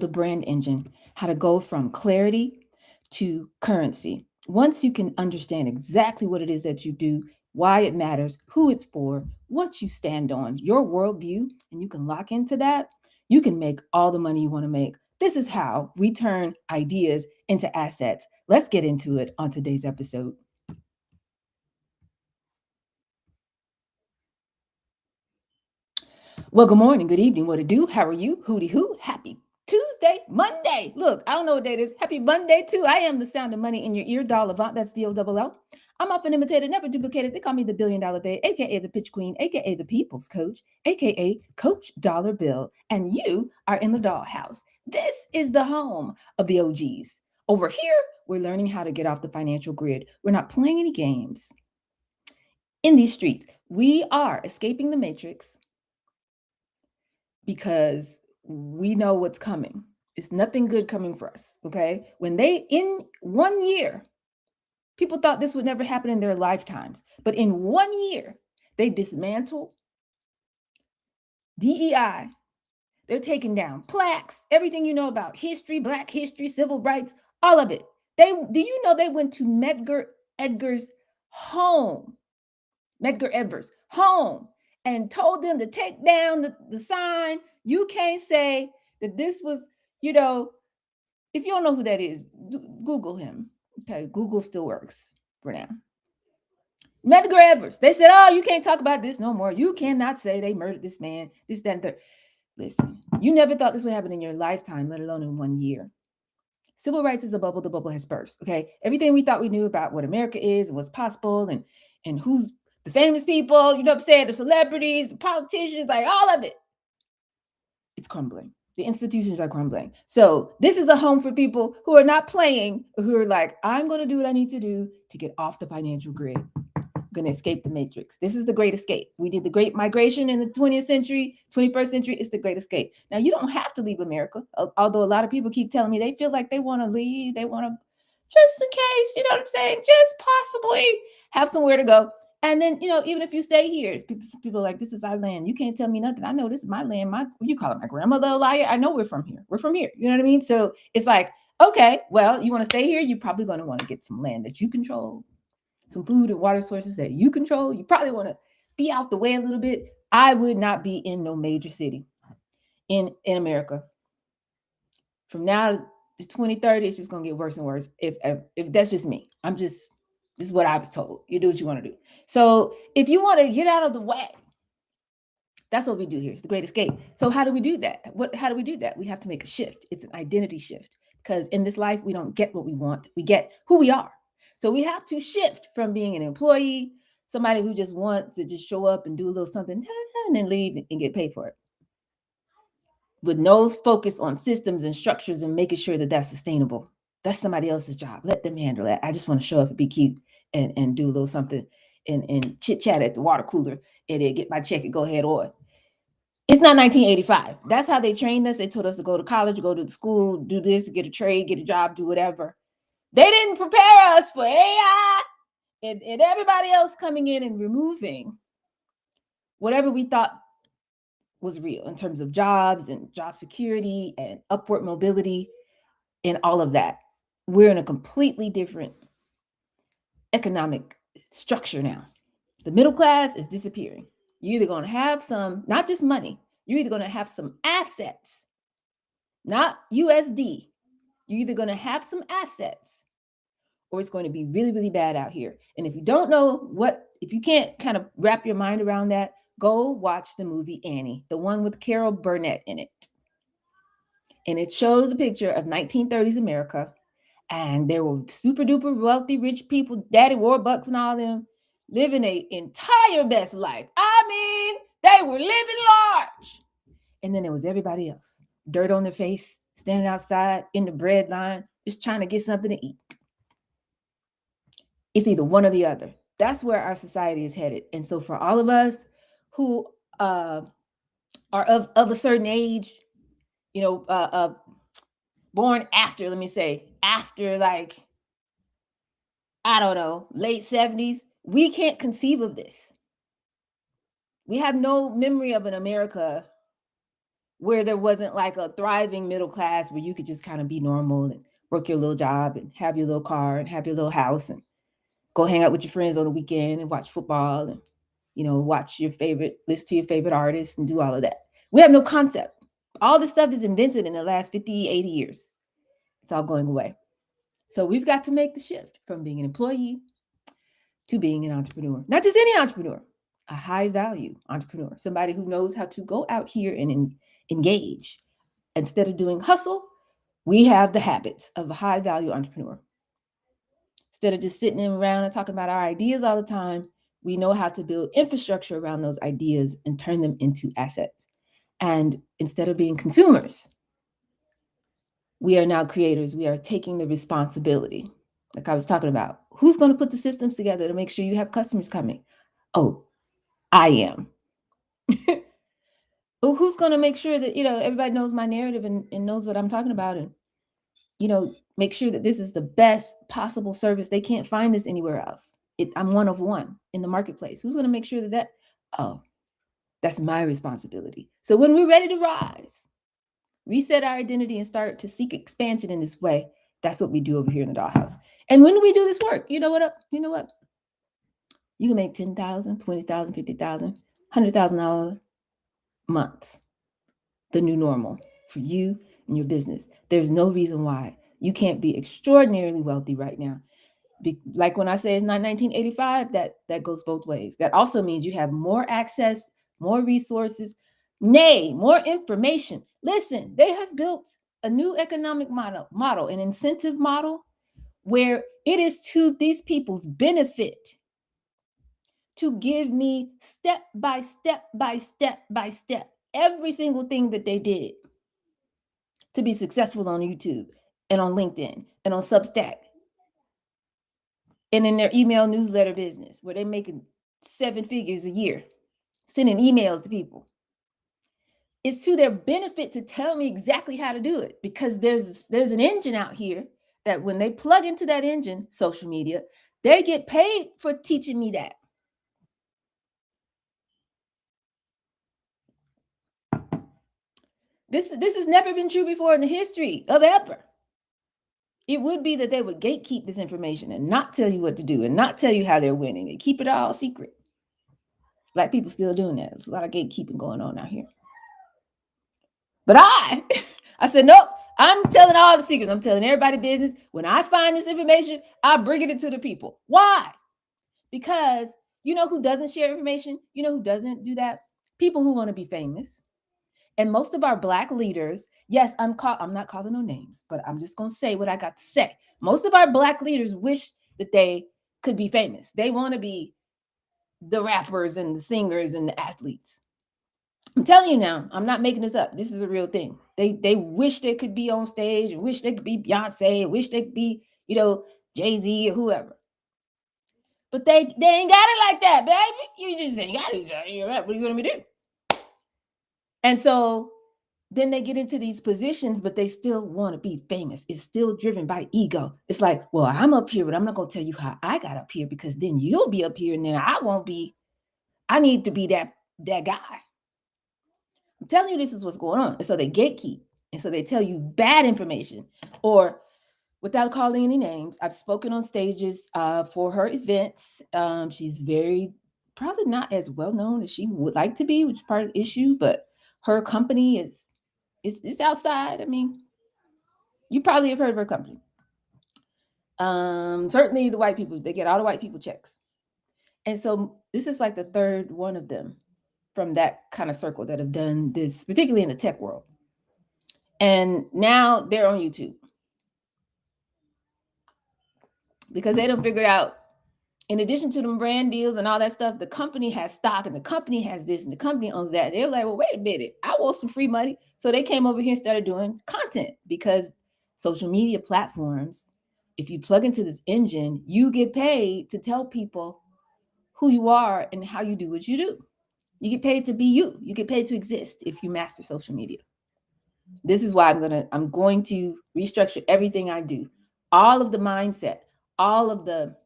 the brand engine, how to go from clarity to currency. Once you can understand exactly what it is that you do, why it matters, who it's for, what you stand on, your worldview, and you can lock into that, you can make all the money you want to make. This is how we turn ideas into assets. Let's get into it on today's episode. Well, good morning, good evening, what to do? How are you? Hooty hoo. Happy Tuesday, Monday. Look, I don't know what day it is. Happy Monday, too. I am the sound of money in your ear, Doll Avant. That's D-O-double-L. I'm often imitated, never duplicated. They call me the $1 billion babe, aka the pitch queen, aka the people's coach, aka Coach Dollar Bill. And you are in the dollhouse. This is the home of the OGs. Over here, we're learning how to get off the financial grid. We're not playing any games in these streets. We are escaping the matrix because we know what's coming. It's nothing good coming for us. Okay. When they, in 1 year, people thought this would never happen in their lifetimes, but in 1 year, they dismantled DEI. They're taking down plaques, everything you know about history, Black history, civil rights, all of it. Do you know they went to Medgar Edgar's home, Medgar Evers' home, and told them to take down the sign. You can't say that this was, you know, if you don't know who that is, Google him. Okay, Google still works for now. Medgar Evers. They said, oh, you can't talk about this no more. You cannot say they murdered this man, this, that, and third. Listen, you never thought this would happen in your lifetime, let alone in 1 year. Civil rights is a bubble. The bubble has burst. Okay, everything we thought we knew about what America is and what's possible, and who's the famous people, you know what I'm saying, the celebrities, the politicians, like all of it, it's crumbling. The institutions are crumbling. So this is a home for people who are not playing, who are like, I'm going to do what I need to do to get off the financial grid. I'm going to escape the matrix. This is the great escape. We did the great migration in the 20th century, 21st century. It's the great escape. Now, you don't have to leave America, although a lot of people keep telling me they feel like they want to leave. They want to, just in case, you know what I'm saying, just possibly have somewhere to go. And then, you know, even if you stay here, people are like, this is our land. You can't tell me nothing. I know this is my land. You call it my grandmother a liar. I know we're from here. We're from here. You know what I mean? So it's like, okay, well, you want to stay here. You're probably going to want to get some land that you control, some food and water sources that you control. You probably want to be out the way a little bit. I would not be in no major city in America. From now to 2030, it's just going to get worse and worse. If that's just me, this is what I was told. You do what you want to do. So if you want to get out of the way, that's what we do here. It's the great escape. So how do we do that? How do we do that? We have to make a shift. It's an identity shift, because in this life, we don't get what we want. We get who we are. So we have to shift from being an employee, somebody who just wants to just show up and do a little something and then leave and get paid for it, with no focus on systems and structures and making sure that that's sustainable. That's somebody else's job. Let them handle that. I just want to show up and be cute and do a little something and chit chat at the water cooler and then get my check and go ahead on. It's not 1985. That's how they trained us. They told us to go to college, go to the school, do this, get a trade, get a job, do whatever. They didn't prepare us for AI and everybody else coming in and removing whatever we thought was real in terms of jobs and job security and upward mobility and all of that. We're in a completely different economic structure now. The middle class is disappearing. You're either going to have some, not just money, you're either going to have some assets, not USD. You're either going to have some assets or it's going to be really, really bad out here. And if you don't know if you can't kind of wrap your mind around that, go watch the movie Annie, the one with Carol Burnett in it. And it shows a picture of 1930s America. And there were super duper wealthy, rich people, Daddy Warbucks and all them, living an entire best life. I mean, they were living large. And then there was everybody else, dirt on their face, standing outside in the bread line, just trying to get something to eat. It's either one or the other. That's where our society is headed. And so for all of us who are of a certain age, you know, born after, let me say, after like, I don't know, late 70s, we can't conceive of this. We have no memory of an America where there wasn't like a thriving middle class where you could just kind of be normal and work your little job and have your little car and have your little house and go hang out with your friends on the weekend and watch football and, watch listen to your favorite artists and do all of that. We have no concept. All this stuff is invented in the last 50, 80 years. It's all going away. So we've got to make the shift from being an employee to being an entrepreneur. Not just any entrepreneur, a high value entrepreneur, somebody who knows how to go out here and engage. Instead of doing hustle, we have the habits of a high value entrepreneur. Instead of just sitting around and talking about our ideas all the time, we know how to build infrastructure around those ideas and turn them into assets. And instead of being consumers, we are now creators. We are taking the responsibility. Like I was talking about, who's going to put the systems together to make sure you have customers coming? Oh, I am. Well, who's going to make sure that, everybody knows my narrative and knows what I'm talking about, and, make sure that this is the best possible service. They can't find this anywhere else. I'm one of one in the marketplace. Who's going to make sure that oh, that's my responsibility. So when we're ready to rise, reset our identity and start to seek expansion in this way, that's what we do over here in the dollhouse. And when we do this work, you know what? You can make $10,000, $20,000, $50,000, $100,000 months, the new normal for you and your business. There's no reason why you can't be extraordinarily wealthy right now. Like when I say it's not 1985, that goes both ways. That also means you have more access, more resources, nay, more information. Listen, they have built a new economic model, an incentive model, where it is to these people's benefit to give me step by step by step by step every single thing that they did to be successful on YouTube and on LinkedIn and on Substack and in their email newsletter business, where they're making 7 figures a year, sending emails to people. It's to their benefit to tell me exactly how to do it, because there's an engine out here that when they plug into that engine, social media, they get paid for teaching me that. This has never been true before in the history of ever. It would be that they would gatekeep this information and not tell you what to do and not tell you how they're winning and keep it all secret. Black people still doing that. There's a lot of gatekeeping going on out here. But I said, nope, I'm telling all the secrets. I'm telling everybody business. When I find this information, I bring it to the people. Why? Because you know who doesn't share information? You know who doesn't do that? People who want to be famous. And most of our Black leaders, yes, I'm not calling no names, but I'm just going to say what I got to say. Most of our Black leaders wish that they could be famous. They want to be the rappers and the singers and the athletes. I'm telling you now, I'm not making this up. This is a real thing. They wish they could be on stage and wish they could be Beyonce and wish they could be, Jay-Z or whoever. But they ain't got it like that, baby. You just ain't got it. What are you going to do? And so then they get into these positions, but they still want to be famous. It's still driven by ego. It's like, well, I'm up here, but I'm not going to tell you how I got up here, because then you'll be up here and then I won't be. I need to be that guy. I'm telling you, this is what's going on. And so they gatekeep. And so they tell you bad information, or without calling any names, I've spoken on stages for her events. She's probably not as well known as she would like to be, which is part of the issue, but her company is outside. I mean, you probably have heard of her company. Certainly the white people, they get all the white people checks. And so this is like the third one of them from that kind of circle that have done this, particularly in the tech world. And now they're on YouTube because they done figured out, in addition to them brand deals and all that stuff, the company has stock and the company has this and the company owns that. They're like, well, wait a minute, I want some free money. So they came over here and started doing content, because social media platforms, if you plug into this engine, you get paid to tell people who you are and how you do what you do. You get paid to be you. You get paid to exist if you master social media. This is why I'm going to restructure everything I do. All of the mindset, all of the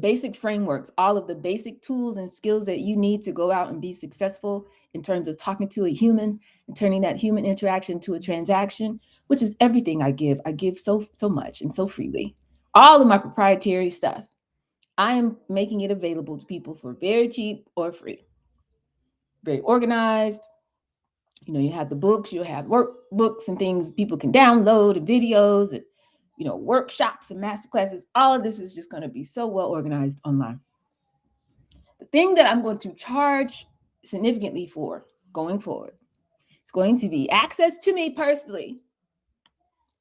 basic frameworks, all of the basic tools and skills that you need to go out and be successful in terms of talking to a human and turning that human interaction to a transaction, which is everything I give. I give so much and so freely. All of my proprietary stuff, I am making it available to people for very cheap or free. Very organized. You have the books, you have workbooks and things people can download, and videos, and workshops and master classes. All of this is just going to be so well organized online. The thing that I'm going to charge significantly for going forward is going to be access to me personally.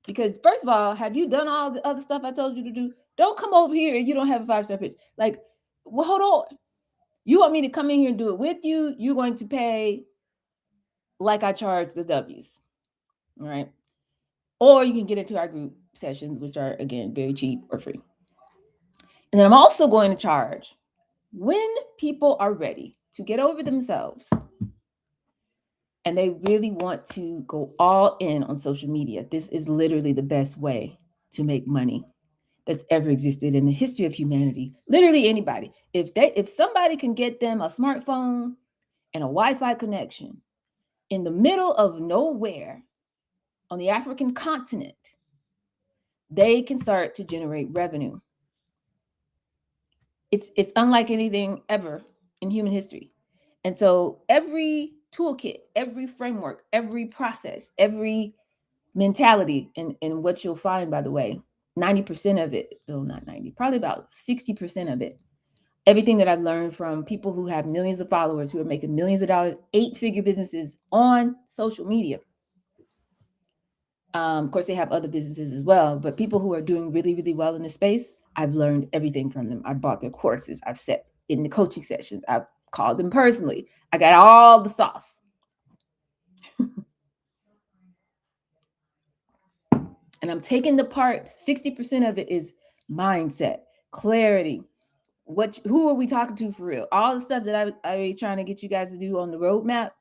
Because first of all, have you done all the other stuff I told you to do? Don't come over here and you don't have a 5-star pitch. Like, well, hold on. You want me to come in here and do it with you? You're going to pay like I charge the W's. All right. Or you can get into our group sessions, which are, again, very cheap or free. And then I'm also going to charge when people are ready to get over themselves and they really want to go all in on social media. This is literally the best way to make money that's ever existed in the history of humanity. Literally anybody. If somebody can get them a smartphone and a Wi-Fi connection in the middle of nowhere on the African continent, they can start to generate revenue. It's unlike anything ever in human history. And so every toolkit, every framework, every process, every mentality, and what you'll find, by the way, 90% of it, no, not 90, probably about 60% of it, everything that I've learned from people who have millions of followers, who are making millions of dollars, 8-figure businesses on social media. Of course, they have other businesses as well, but people who are doing really, really well in this space, I've learned everything from them. I bought their courses. I've sat in the coaching sessions. I've called them personally. I got all the sauce. And I'm taking the parts. 60% of it is mindset, clarity. Who are we talking to for real? All the stuff that I'm trying to get you guys to do on the roadmap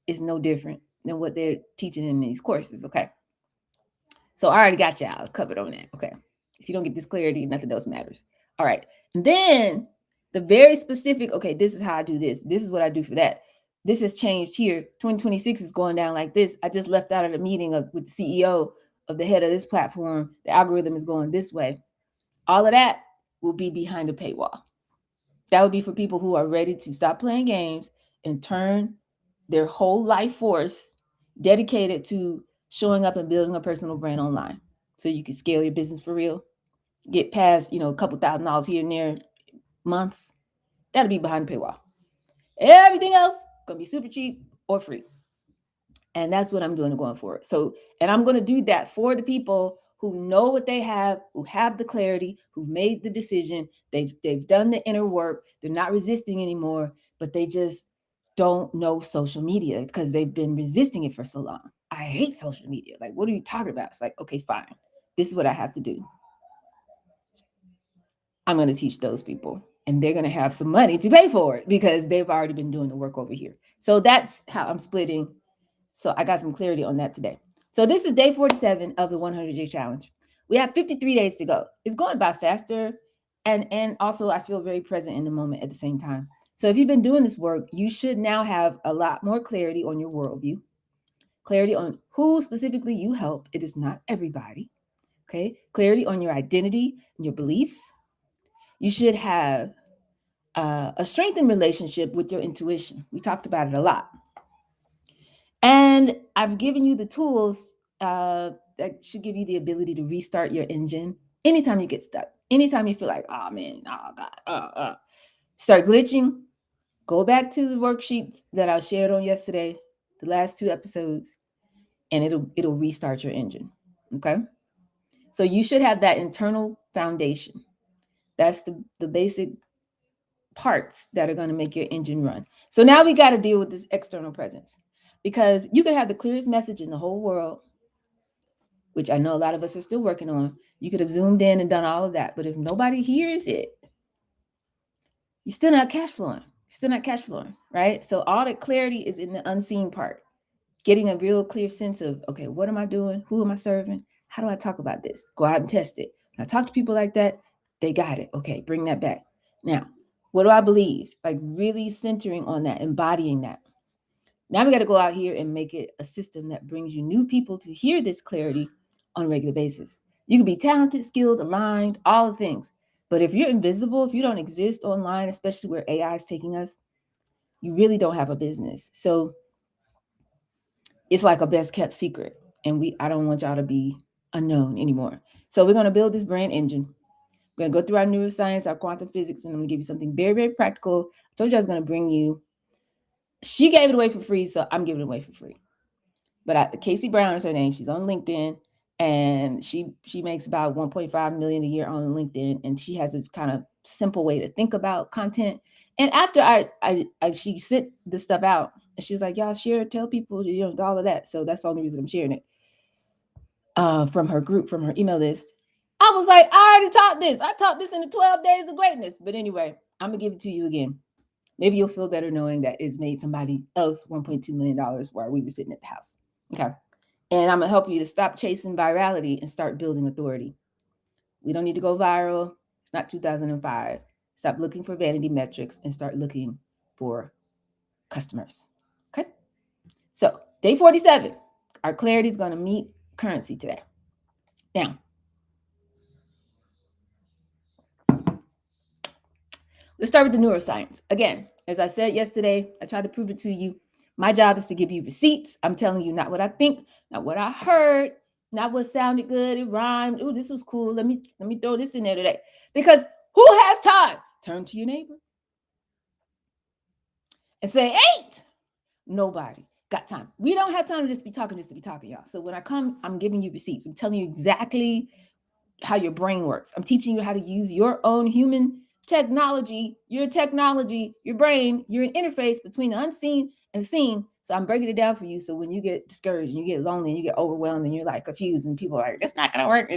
is no different than what they're teaching in these courses. Okay. So I already got y'all covered on that. Okay. If you don't get this clarity, nothing else matters. All right. And then the very specific, okay, this is how I do this. This is what I do for that. This has changed here. 2026 is going down like this. I just left out of the meeting with the CEO of the head of this platform. The algorithm is going this way. All of that will be behind a paywall. That would be for people who are ready to stop playing games and turn their whole life force dedicated to showing up and building a personal brand online so you can scale your business for real, get past, a couple $1,000s here and there months. That'll be behind the paywall. Everything else gonna be super cheap or free. And that's what I'm doing going forward. So, and I'm going to do that for the people who know what they have, who have the clarity, who've made the decision. They've done the inner work. They're not resisting anymore, but they just don't know social media because they've been resisting it for so long. I hate social media. Like, what are you talking about? It's like, okay, fine. This is what I have to do. I'm going to teach those people, and they're going to have some money to pay for it because they've already been doing the work over here. So that's how I'm splitting. So I got some clarity on that today. So this is day 47 of the 100-day challenge. We have 53 days to go. It's going by faster. And also I feel very present in the moment at the same time. So if you've been doing this work, you should now have a lot more clarity on your worldview, clarity on who specifically you help. It is not everybody. Okay. Clarity on your identity and your beliefs. You should have a strengthened relationship with your intuition. We talked about it a lot. And I've given you the tools that should give you the ability to restart your engine anytime you get stuck. Anytime you feel like, oh man, oh God, start glitching, go back to the worksheets that I shared on yesterday, the last 2 episodes, and it'll restart your engine. Okay. So you should have that internal foundation. That's the basic parts that are going to make your engine run. So now we got to deal with this external presence, because you can have the clearest message in the whole world, which I know a lot of us are still working on. You could have zoomed in and done all of that, but if nobody hears it, you're still not cash flowing. You're still not cash flowing, right? So all that clarity is in the unseen part, getting a real clear sense of, okay, what am I doing? Who am I serving? How do I talk about this? Go out and test it. When I talk to people like that, they got it. Okay, bring that back. Now, what do I believe? Like really centering on that, embodying that. Now we got to go out here and make it a system that brings you new people to hear this clarity on a regular basis. You can be talented, skilled, aligned, all the things. But if you're invisible, if you don't exist online, especially where AI is taking us, you really don't have a business. So it's like a best kept secret. And I don't want y'all to be unknown anymore. So we're going to build this brand engine. We're going to go through our neuroscience, our quantum physics, and I'm going to give you something very, very practical. I told you I was going to bring you. She gave it away for free, so I'm giving it away for free. But Casey Brown is her name. She's on LinkedIn, and she makes about 1.5 million a year on LinkedIn, and she has a kind of simple way to think about content. And after she sent this stuff out, and she was like, "Y'all share, tell people, all of that." So that's the only reason I'm sharing it. From her group, from her email list. I was like, I already taught this. I taught this in the 12 days of greatness. But anyway, I'm gonna give it to you again. Maybe you'll feel better knowing that it's made somebody else $1.2 million while we were sitting at the house. Okay. And I'm gonna help you to stop chasing virality and start building authority. We don't need to go viral. It's not 2005. Stop looking for vanity metrics and start looking for customers. Okay. So day 47, our clarity is gonna meet currency today. Now, let's start with the neuroscience. Again, as I said yesterday, I tried to prove it to you. My job is to give you receipts. I'm telling you not what I think, not what I heard, not what sounded good, it rhymed. Oh, this was cool. Let me throw this in there today. Because who has time? Turn to your neighbor and say, ain't nobody got time. We don't have time to just be talking, y'all. So when I come, I'm giving you receipts. I'm telling you exactly how your brain works. I'm teaching you how to use your own human technology, your brain. You're an interface between the unseen and the seen. So I'm breaking it down for you. So when you get discouraged and you get lonely and you get overwhelmed and you're like confused and people are like, that's not going to work.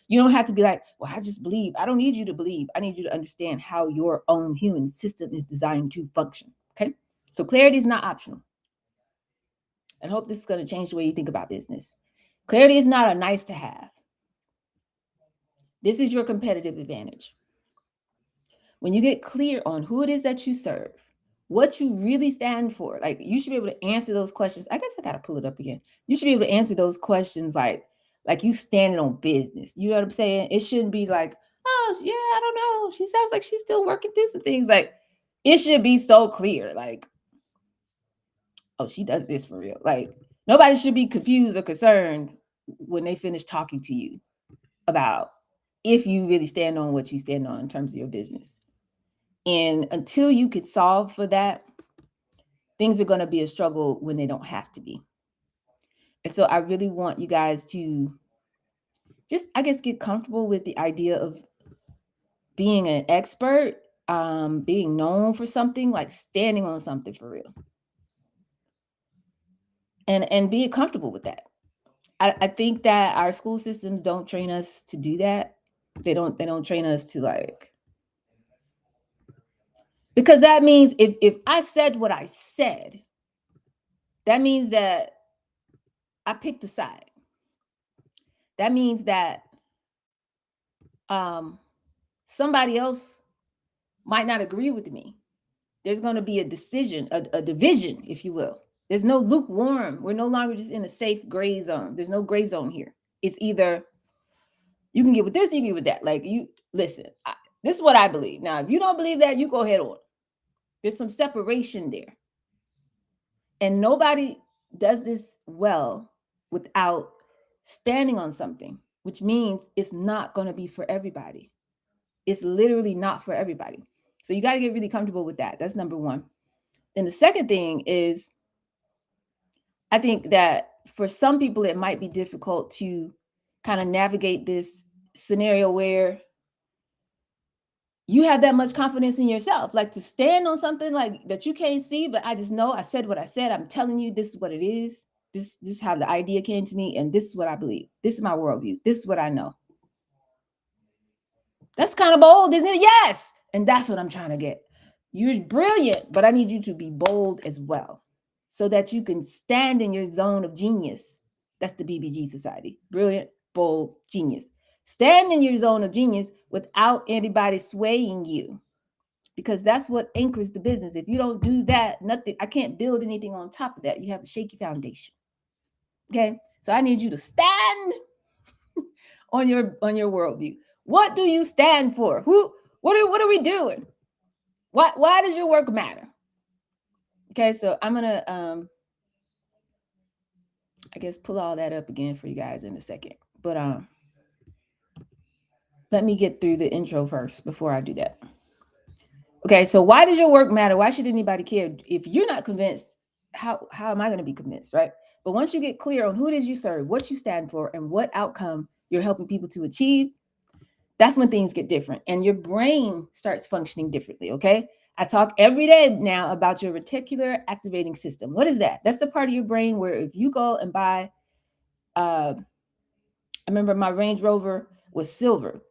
You don't have to be like, well, I just believe. I don't need you to believe. I need you to understand how your own human system is designed to function. Okay. So clarity is not optional. And I hope this is going to change the way you think about business. Clarity is not a nice to have. This is your competitive advantage. When you get clear on who it is that you serve, what you really stand for, like you should be able to answer those questions. I guess I got to pull it up again. You should be able to answer those questions like you standing on business. You know what I'm saying? It shouldn't be like, oh, yeah, I don't know. She sounds like she's still working through some things. Like it should be so clear. Like, oh, she does this for real. Like nobody should be confused or concerned when they finish talking to you about if you really stand on what you stand on in terms of your business. And until you could solve for that, things are going to be a struggle when they don't have to be. And so I really want you guys to just, I guess, get comfortable with the idea of being an expert, being known for something, like standing on something for real. And being comfortable with that. I think that our school systems don't train us to do that. They don't train us to like, because that means if I said what I said, that means that I picked a side. That means that somebody else might not agree with me. There's going to be a decision, a division, if you will. There's no lukewarm. We're no longer just in a safe gray zone. There's no gray zone here. It's either you can get with this, you can get with that. Like you listen, this is what I believe. Now, if you don't believe that, you go ahead on. There's some separation there. And nobody does this well without standing on something, which means it's not going to be for everybody. It's literally not for everybody. So you got to get really comfortable with that. That's number one. And the second thing is, I think that for some people, it might be difficult to kind of navigate this scenario where you have that much confidence in yourself, like to stand on something like that you can't see, but I just know I said what I said. I'm telling you, this is what it is. This is how the idea came to me, and this is what I believe. This is my worldview. This is what I know. That's kind of bold, isn't it? Yes. And that's what I'm trying to get. You're brilliant, but I need you to be bold as well so that you can stand in your zone of genius. That's the BBG Society. Brilliant, bold, genius. Stand in your zone of genius without anybody swaying you. because that's what anchors the business. If you don't do that, nothing, I can't build anything on top of that. You have a shaky foundation. Okay. So I need you to stand on your worldview. What do you stand for? What are we doing? Why does your work matter? Okay, so I'm gonna I guess pull all that up again for you guys in a second. But let me get through the intro first before I do that. Okay, so why does your work matter? Why should anybody care? If you're not convinced, how am I going to be convinced, right? But once you get clear on who it is you serve, what you stand for, and what outcome you're helping people to achieve, that's when things get different and your brain starts functioning differently. Okay, I talk every day now about your reticular activating system. What is that? That's the part of your brain where if you go and buy I remember my Range Rover was silver.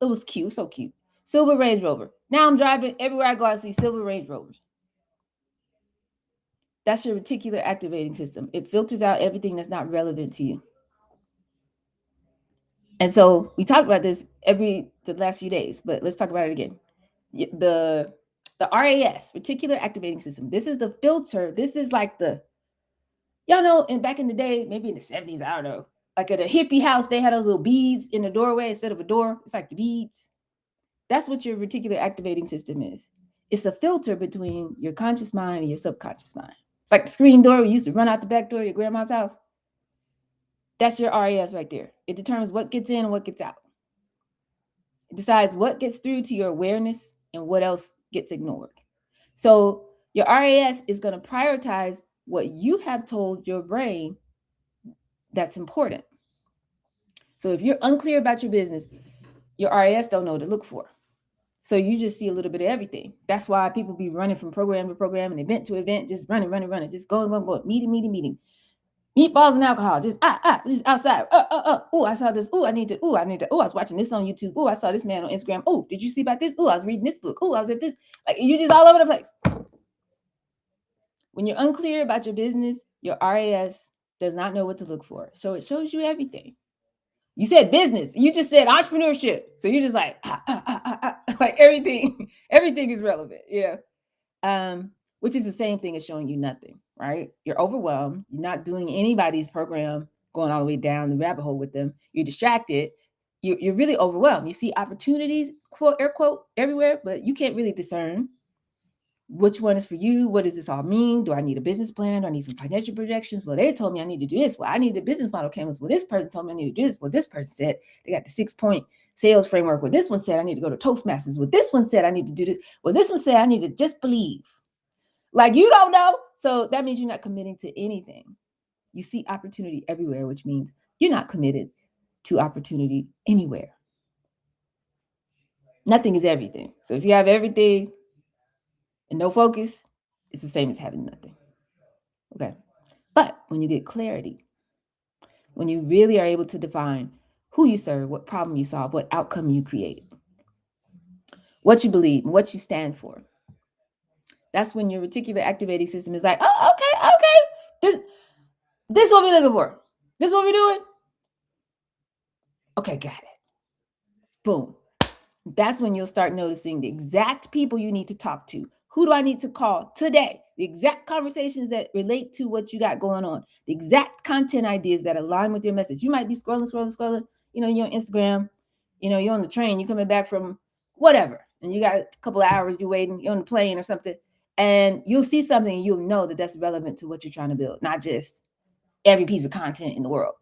It was cute, so cute. Silver Range Rover. Now I'm driving everywhere I go, I see silver Range Rovers. That's your reticular activating system. It filters out everything that's not relevant to you. And so we talked about this the last few days, but let's talk about it again. The RAS, reticular activating system. This is the filter. This is like y'all know, and back in the day, maybe in the 70s, I don't know, like at a hippie house, they had those little beads in the doorway instead of a door. It's like the beads. That's what your reticular activating system is. It's a filter between your conscious mind and your subconscious mind. It's like the screen door we used to run out the back door of your grandma's house. That's your RAS right there. It determines what gets in and what gets out. It decides what gets through to your awareness and what else gets ignored. So your RAS is going to prioritize what you have told your brain that's important. So if you're unclear about your business, your RAS don't know what to look for. So you just see a little bit of everything. That's why people be running from program to program and event to event, just running, just going, meeting. Meatballs and alcohol, just outside. Oh, I saw this. I need to. I was watching this on YouTube. I saw this man on Instagram. Oh, did you see about this? I was reading this book. I was at this. Like, you just all over the place. When you're unclear about your business, your RAS does not know what to look for. So it shows you everything. You said business. You just said entrepreneurship. So you're just like, like everything is relevant. Which is the same thing as showing you nothing, right? You're overwhelmed. You're not doing anybody's program, going all the way down the rabbit hole with them. You're distracted. You're really overwhelmed. You see opportunities, quote, air quote, everywhere, but you can't really discern which one is for you. What does this all mean? Do I need a business plan? Do I need some financial projections? Well, they told me I need to do this. Well, I need a business model canvas. Well, this person told me I need to do this. Well, this person said they got the 6-point sales framework. Well, this one said I need to go to Toastmasters. Well, this one said I need to do this. Well, this one said I need to just believe. Like, you don't know. So that means you're not committing to anything. You see opportunity everywhere, which means you're not committed to opportunity anywhere. Nothing is everything. So if you have everything and no focus, it's the same as having nothing. Okay. But when you get clarity, when you really are able to define who you serve, what problem you solve, what outcome you create, what you believe, and what you stand for, that's when your reticular activating system is like, oh, okay. This is what we're looking for. This is what we're doing. Okay, got it. Boom. That's when you'll start noticing the exact people you need to talk to. Who do I need to call today? The exact conversations that relate to what you got going on. The exact content ideas that align with your message. You might be scrolling. You're on Instagram. You're on the train. You're coming back from whatever. And you got a couple of hours. You're waiting. You're on the plane or something. And you'll see something and you'll know that that's relevant to what you're trying to build. Not just every piece of content in the world.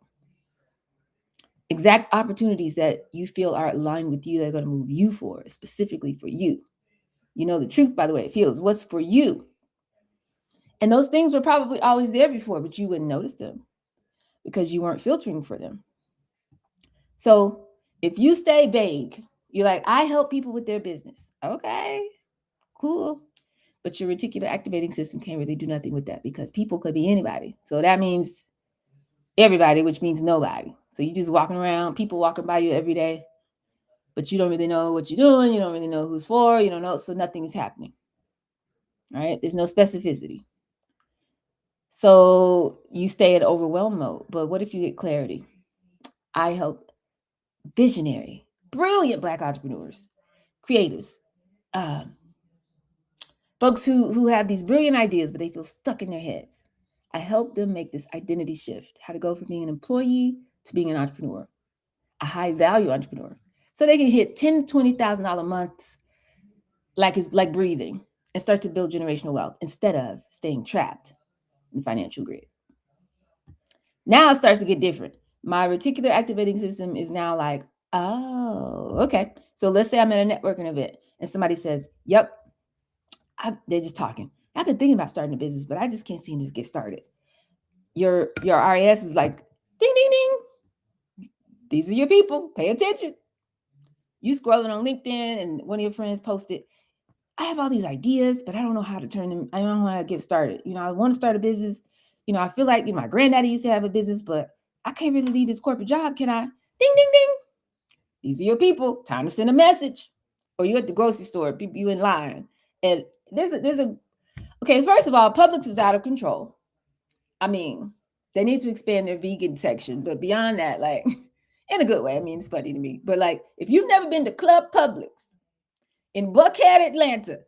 Exact opportunities that you feel are aligned with you, that are going to move you forward, specifically for you. You know the truth by the way it feels. What's for you? And those things were probably always there before, but you wouldn't notice them because you weren't filtering for them. So if you stay vague, you're like, I help people with their business. Okay, cool. But your reticular activating system can't really do nothing with that because people could be anybody. So that means everybody, which means nobody. So you're just walking around, people walking by you every day, but you don't really know what you're doing. You don't really know who's for, you don't know. So nothing is happening. All right. There's no specificity. So you stay in overwhelm mode. But what if you get clarity? I help visionary, brilliant Black entrepreneurs, creators, Folks who have these brilliant ideas, but they feel stuck in their heads. I help them make this identity shift, how to go from being an employee to being an entrepreneur, a high value entrepreneur. So they can hit $10,000 to $20,000 months like it's like breathing and start to build generational wealth instead of staying trapped in the financial grid. Now it starts to get different. My reticular activating system is now like, oh, okay. So let's say I'm at a networking event and somebody says, yep, they're just talking. I've been thinking about starting a business, but I just can't seem to get started. Your RAS is like, ding, ding, ding. These are your people. Pay attention. You scrolling on LinkedIn and one of your friends posted, I have all these ideas, but I don't know how to turn them. I don't know how to get started. I want to start a business. I feel like my granddaddy used to have a business, but I can't really leave this corporate job. Can I? Ding, ding, ding. These are your people. Time to send a message. Or you at the grocery store, people you in line. And okay, first of all, Publix is out of control. I mean, they need to expand their vegan section, but beyond that, like, in a good way, I mean, it's funny to me. But like, if you've never been to Club Publix in Buckhead, Atlanta,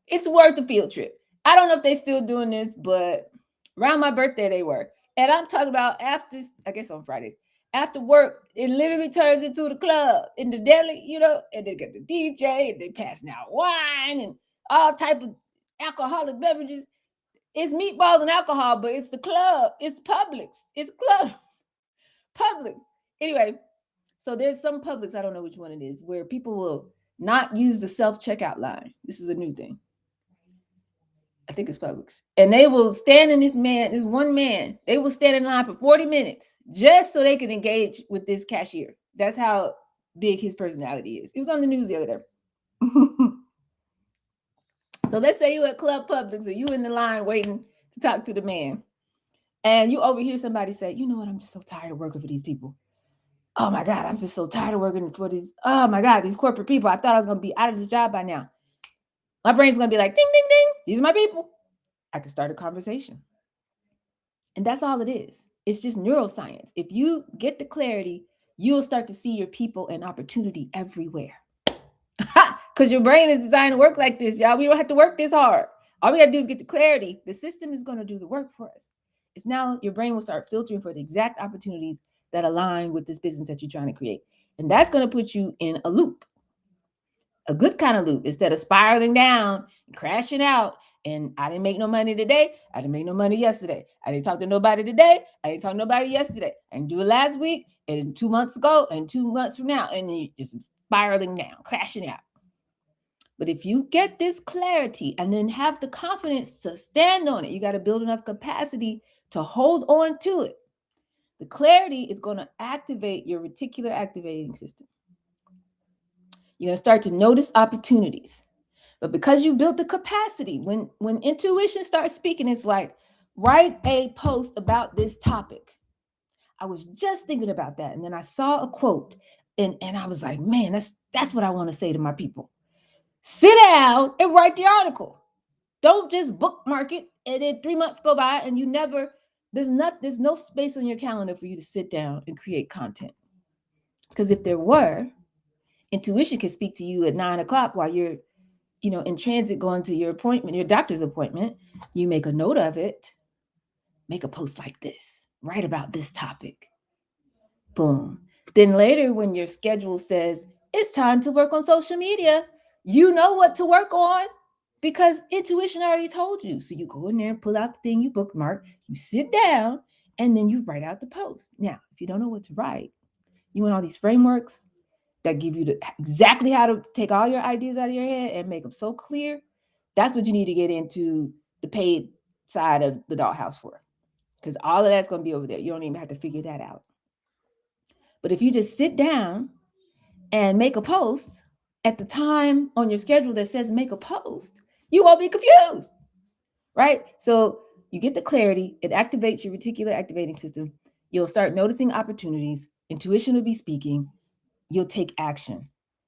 it's worth a field trip. I don't know if they're still doing this, but around my birthday they were. And I'm talking about after, I guess on Fridays, after work, it literally turns into the club in the deli, and they get the DJ and they passing out wine and all type of alcoholic beverages. It's meatballs and alcohol, but it's the club. It's Publix. It's club. Publix. Anyway, so there's some Publix, I don't know which one it is, where people will not use the self-checkout line. This is a new thing. I think it's Publix. And they will stand in this one man, they will stand in line for 40 minutes just so they can engage with this cashier. That's how big his personality is. It was on the news the other day. So let's say you at Club Publix or you in the line waiting to talk to the man. And you overhear somebody say, you know what, I'm just so tired of working for these people. Oh my God, I'm just so tired of working for these, oh my God, these corporate people. I thought I was going to be out of the job by now. My brain's going to be like, ding, ding, ding. These are my people. I can start a conversation. And that's all it is. It's just neuroscience. If you get the clarity, you'll start to see your people and opportunity everywhere. Because your brain is designed to work like this, y'all. We don't have to work this hard. All we got to do is get the clarity. The system is going to do the work for us. It's now your brain will start filtering for the exact opportunities that align with this business that you're trying to create. And that's going to put you in a loop, a good kind of loop, instead of spiraling down and crashing out. And I didn't make no money today. I didn't make no money yesterday. I didn't talk to nobody today. I didn't talk to nobody yesterday. I didn't do it last week and 2 months ago and 2 months from now. And then you're just spiraling down, crashing out. But if you get this clarity and then have the confidence to stand on it, you got to build enough capacity to hold on to it. The clarity is going to activate your reticular activating system. You're going to start to notice opportunities. But because you built the capacity, when intuition starts speaking, it's like, write a post about this topic. I was just thinking about that. And then I saw a quote and I was like, man, that's what I want to say to my people. Sit down and write the article. Don't just bookmark it and then 3 months go by and there's no space on your calendar for you to sit down and create content. Because if there were, intuition could speak to you at 9 o'clock while you're, in transit going to your appointment, your doctor's appointment. You make a note of it, make a post like this, write about this topic. Boom. Then later when your schedule says it's time to work on social media, you know what to work on because intuition already told you. So you go in there and pull out the thing you bookmark, you sit down, and then you write out the post. Now, if you don't know what to write, you want all these frameworks that give you exactly how to take all your ideas out of your head and make them so clear. That's what you need to get into the paid side of the dollhouse for. Because all of that's going to be over there. You don't even have to figure that out. But if you just sit down and make a post at the time on your schedule that says make a post, you won't be confused, right? So you get the clarity. It activates your reticular activating system. You'll start noticing opportunities. Intuition will be speaking. You'll take action.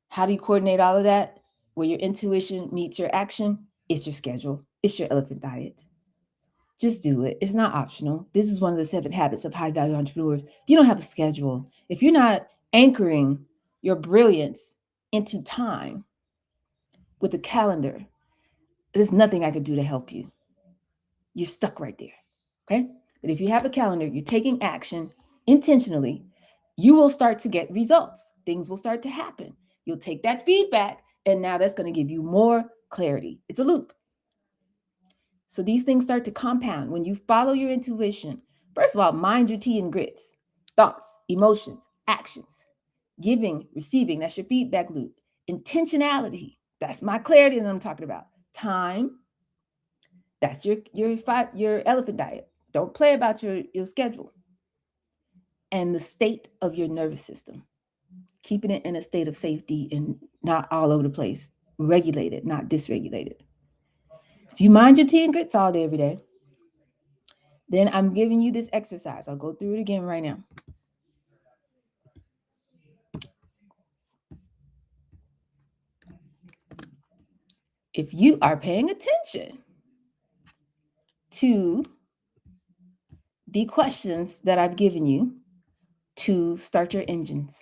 How do you coordinate all of that? Where your intuition meets your action, it's your schedule. It's your elephant diet. Just do it. It's not optional. This is one of the 7 habits of high-value entrepreneurs. If you don't have a schedule, if you're not anchoring your brilliance into time with a calendar, There's nothing I could do to help you. You're stuck right there. Okay. But if you have a calendar, you're taking action intentionally, you will start to get results. Things will start to happen. You'll take that feedback, and now that's going to give you more clarity. It's a loop. So these things start to compound when you follow your intuition. First of all, mind your tea and grits, thoughts, emotions, actions, giving, receiving. That's your feedback loop. Intentionality. That's my clarity that I'm talking about. Time. That's your elephant diet. Don't play about your schedule. And the state of your nervous system, keeping it in a state of safety and not all over the place, regulated, not dysregulated. If you mind your tea and grits all day, every day, then I'm giving you this exercise. I'll go through it again right now. If you are paying attention to the questions that I've given you to start your engines,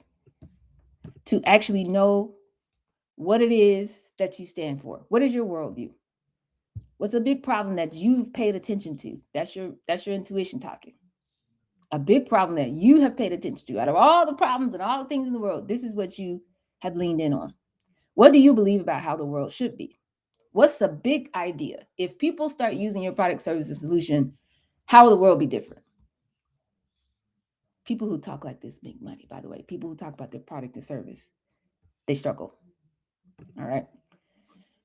to actually know what it is that you stand for. What is your worldview? What's a big problem that you've paid attention to? That's your intuition talking. A big problem that you have paid attention to. Out of all the problems and all the things in the world, this is what you have leaned in on. What do you believe about how the world should be? What's the big idea? If people start using your product, service, and solution, how will the world be different? People who talk like this make money, by the way. People who talk about their product and service, they struggle. All right.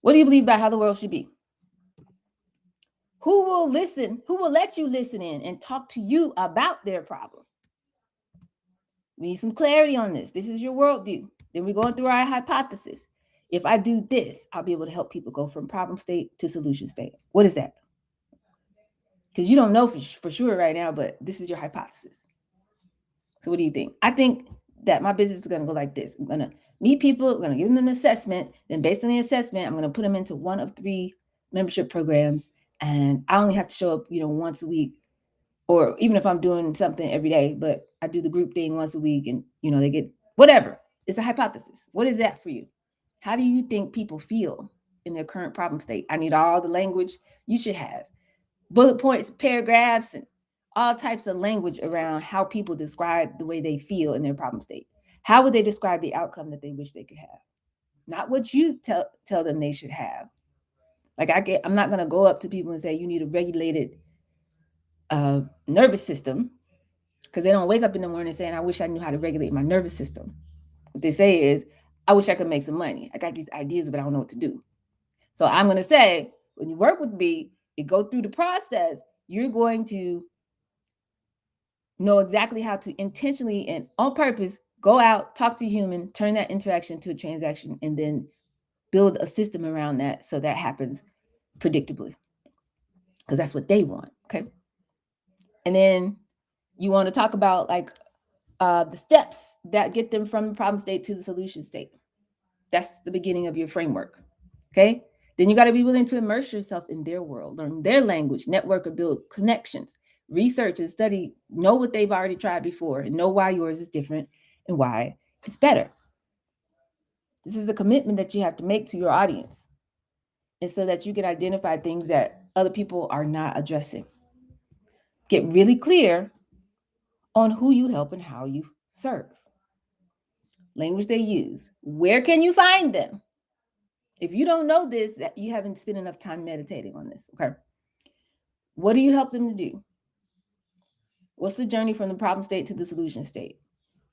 What do you believe about how the world should be? Who will listen? Who will let you listen in and talk to you about their problem? We need some clarity on this. This is your worldview. Then we're going through our hypothesis. If I do this, I'll be able to help people go from problem state to solution state. What is that? Because you don't know for sure right now, but this is your hypothesis. So what do you think? I think that my business is going to go like this. I'm going to meet people. I'm going to give them an assessment. Then based on the assessment, I'm going to put them into one of 3 membership programs. And I only have to show up, once a week, or even if I'm doing something every day, but I do the group thing once a week and, they get whatever. It's a hypothesis. What is that for you? How do you think people feel in their current problem state? I need all the language you should have. Bullet points, paragraphs, and all types of language around how people describe the way they feel in their problem state. How would they describe the outcome that they wish they could have? Not what you tell them they should have. Like I'm not going to go up to people and say, you need a regulated nervous system, because they don't wake up in the morning saying, I wish I knew how to regulate my nervous system. What they say is, I wish I could make some money. I got these ideas, but I don't know what to do. So I'm going to say, when you work with me, you go through the process, you're going to know exactly how to intentionally and on purpose go out, talk to a human, turn that interaction to a transaction, and then build a system around that so that happens predictably, because that's what they want. Okay. And then you want to talk about the steps that get them from the problem state to the solution state. That's the beginning of your framework. Okay. Then you got to be willing to immerse yourself in their world, learn their language, network, or build connections, research and study, know what they've already tried before, and know why yours is different and why it's better. This is a commitment that you have to make to your audience, and so that you can identify things that other people are not addressing. Get really clear on who you help and how you serve. Language they use. Where can you find them? If you don't know this, that you haven't spent enough time meditating on this. Okay. What do you help them to do? What's the journey from the problem state to the solution state?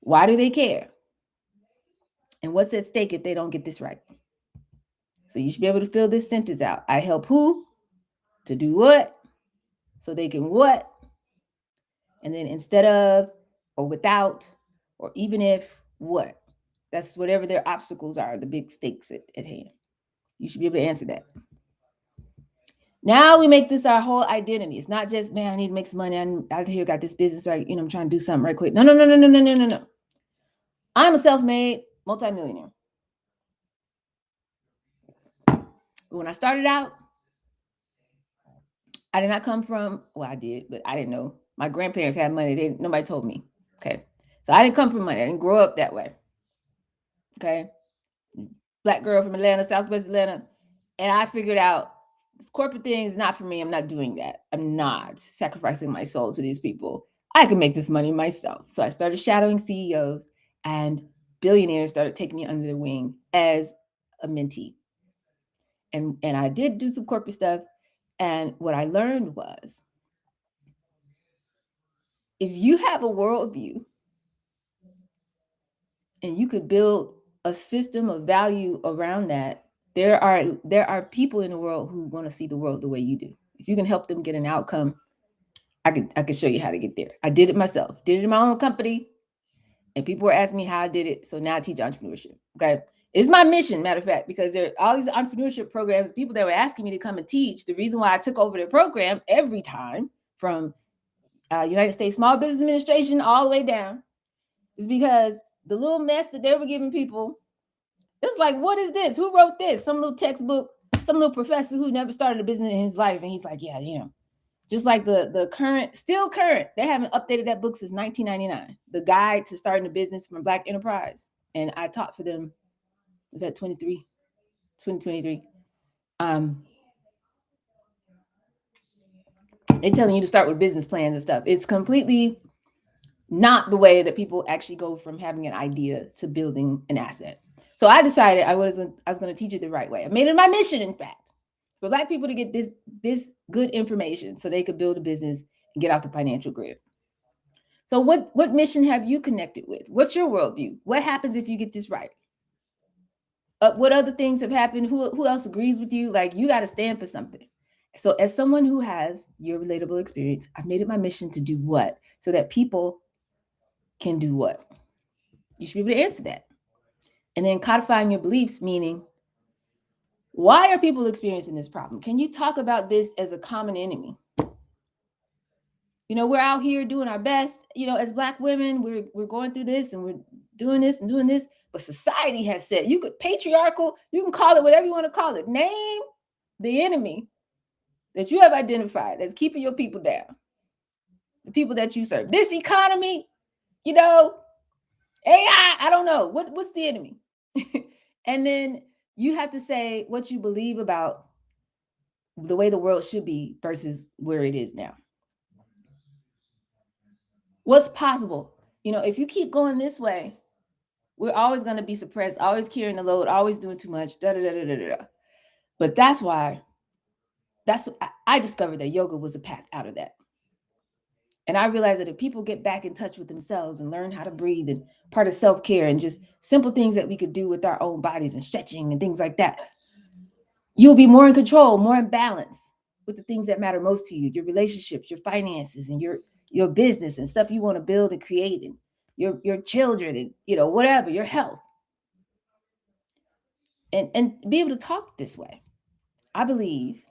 Why do they care? And what's at stake if they don't get this right? So you should be able to fill this sentence out. I help who to do what so they can what? And then instead of, or without, or even if what? That's whatever their obstacles are, the big stakes at hand. You should be able to answer that. Now we make this our whole identity. It's not just, man, I need to make some money. I'm out here, got this business, right? I'm trying to do something right quick. No. I'm a self-made multimillionaire. When I started out, I did not come from, well, I did, but I didn't know. My grandparents had money. Nobody told me. Okay. So I didn't come from money. I didn't grow up that way. Okay. Black girl from Atlanta, Southwest Atlanta. And I figured out this corporate thing is not for me. I'm not doing that. I'm not sacrificing my soul to these people. I can make this money myself. So I started shadowing CEOs, and billionaires started taking me under their wing as a mentee. And I did do some corporate stuff. And what I learned was, if you have a worldview and you could build a system of value around that, there are people in the world who want to see the world the way you do. If you can help them get an outcome, I could show you how to get there. I did it myself. Did it in my own company, and people were asking me how I did it. So now I teach entrepreneurship. Okay, it's my mission, matter of fact, because there are all these entrepreneurship programs. People that were asking me to come and teach. The reason why I took over their program every time, from United States Small Business Administration all the way down, is because the little mess that they were giving people, it's like, what is this? Who wrote this? Some little textbook, some little professor who never started a business in his life. And he's like, yeah, just like the current, still current. They haven't updated that book since 1999. The Guide to Starting a Business from Black Enterprise. And I taught for them, was that 2023? They're telling you to start with business plans and stuff. It's completely not the way that people actually go from having an idea to building an asset. So I decided I was going to teach it the right way. I made it my mission, in fact, for Black people to get this good information so they could build a business and get off the financial grid. So what mission have you connected with? What's your worldview? What happens if you get this right? What other things have happened? Who else agrees with you? Like, you got to stand for something. So as someone who has your relatable experience, I've made it my mission to do what? So that people can do what? You should be able to answer that. And then codifying your beliefs, meaning, why are people experiencing this problem? Can you talk about this as a common enemy? We're out here doing our best. As Black women, we're going through this and we're doing this and doing this. But society has said, you could patriarchal, you can call it whatever you want to call it. Name the enemy that you have identified that's keeping your people down, the people that you serve. This economy, AI, I don't know. What's the enemy? And then you have to say what you believe about the way the world should be versus where it is now. What's possible? If you keep going this way, we're always going to be suppressed, always carrying the load, always doing too much, But that's why I discovered that yoga was a path out of that. And I realized that if people get back in touch with themselves and learn how to breathe, and part of self-care and just simple things that we could do with our own bodies and stretching and things like that, you'll be more in control, more in balance with the things that matter most to you, your relationships, your finances, and your business and stuff you want to build and create, and your children, and whatever, your health. And be able to talk this way. I believe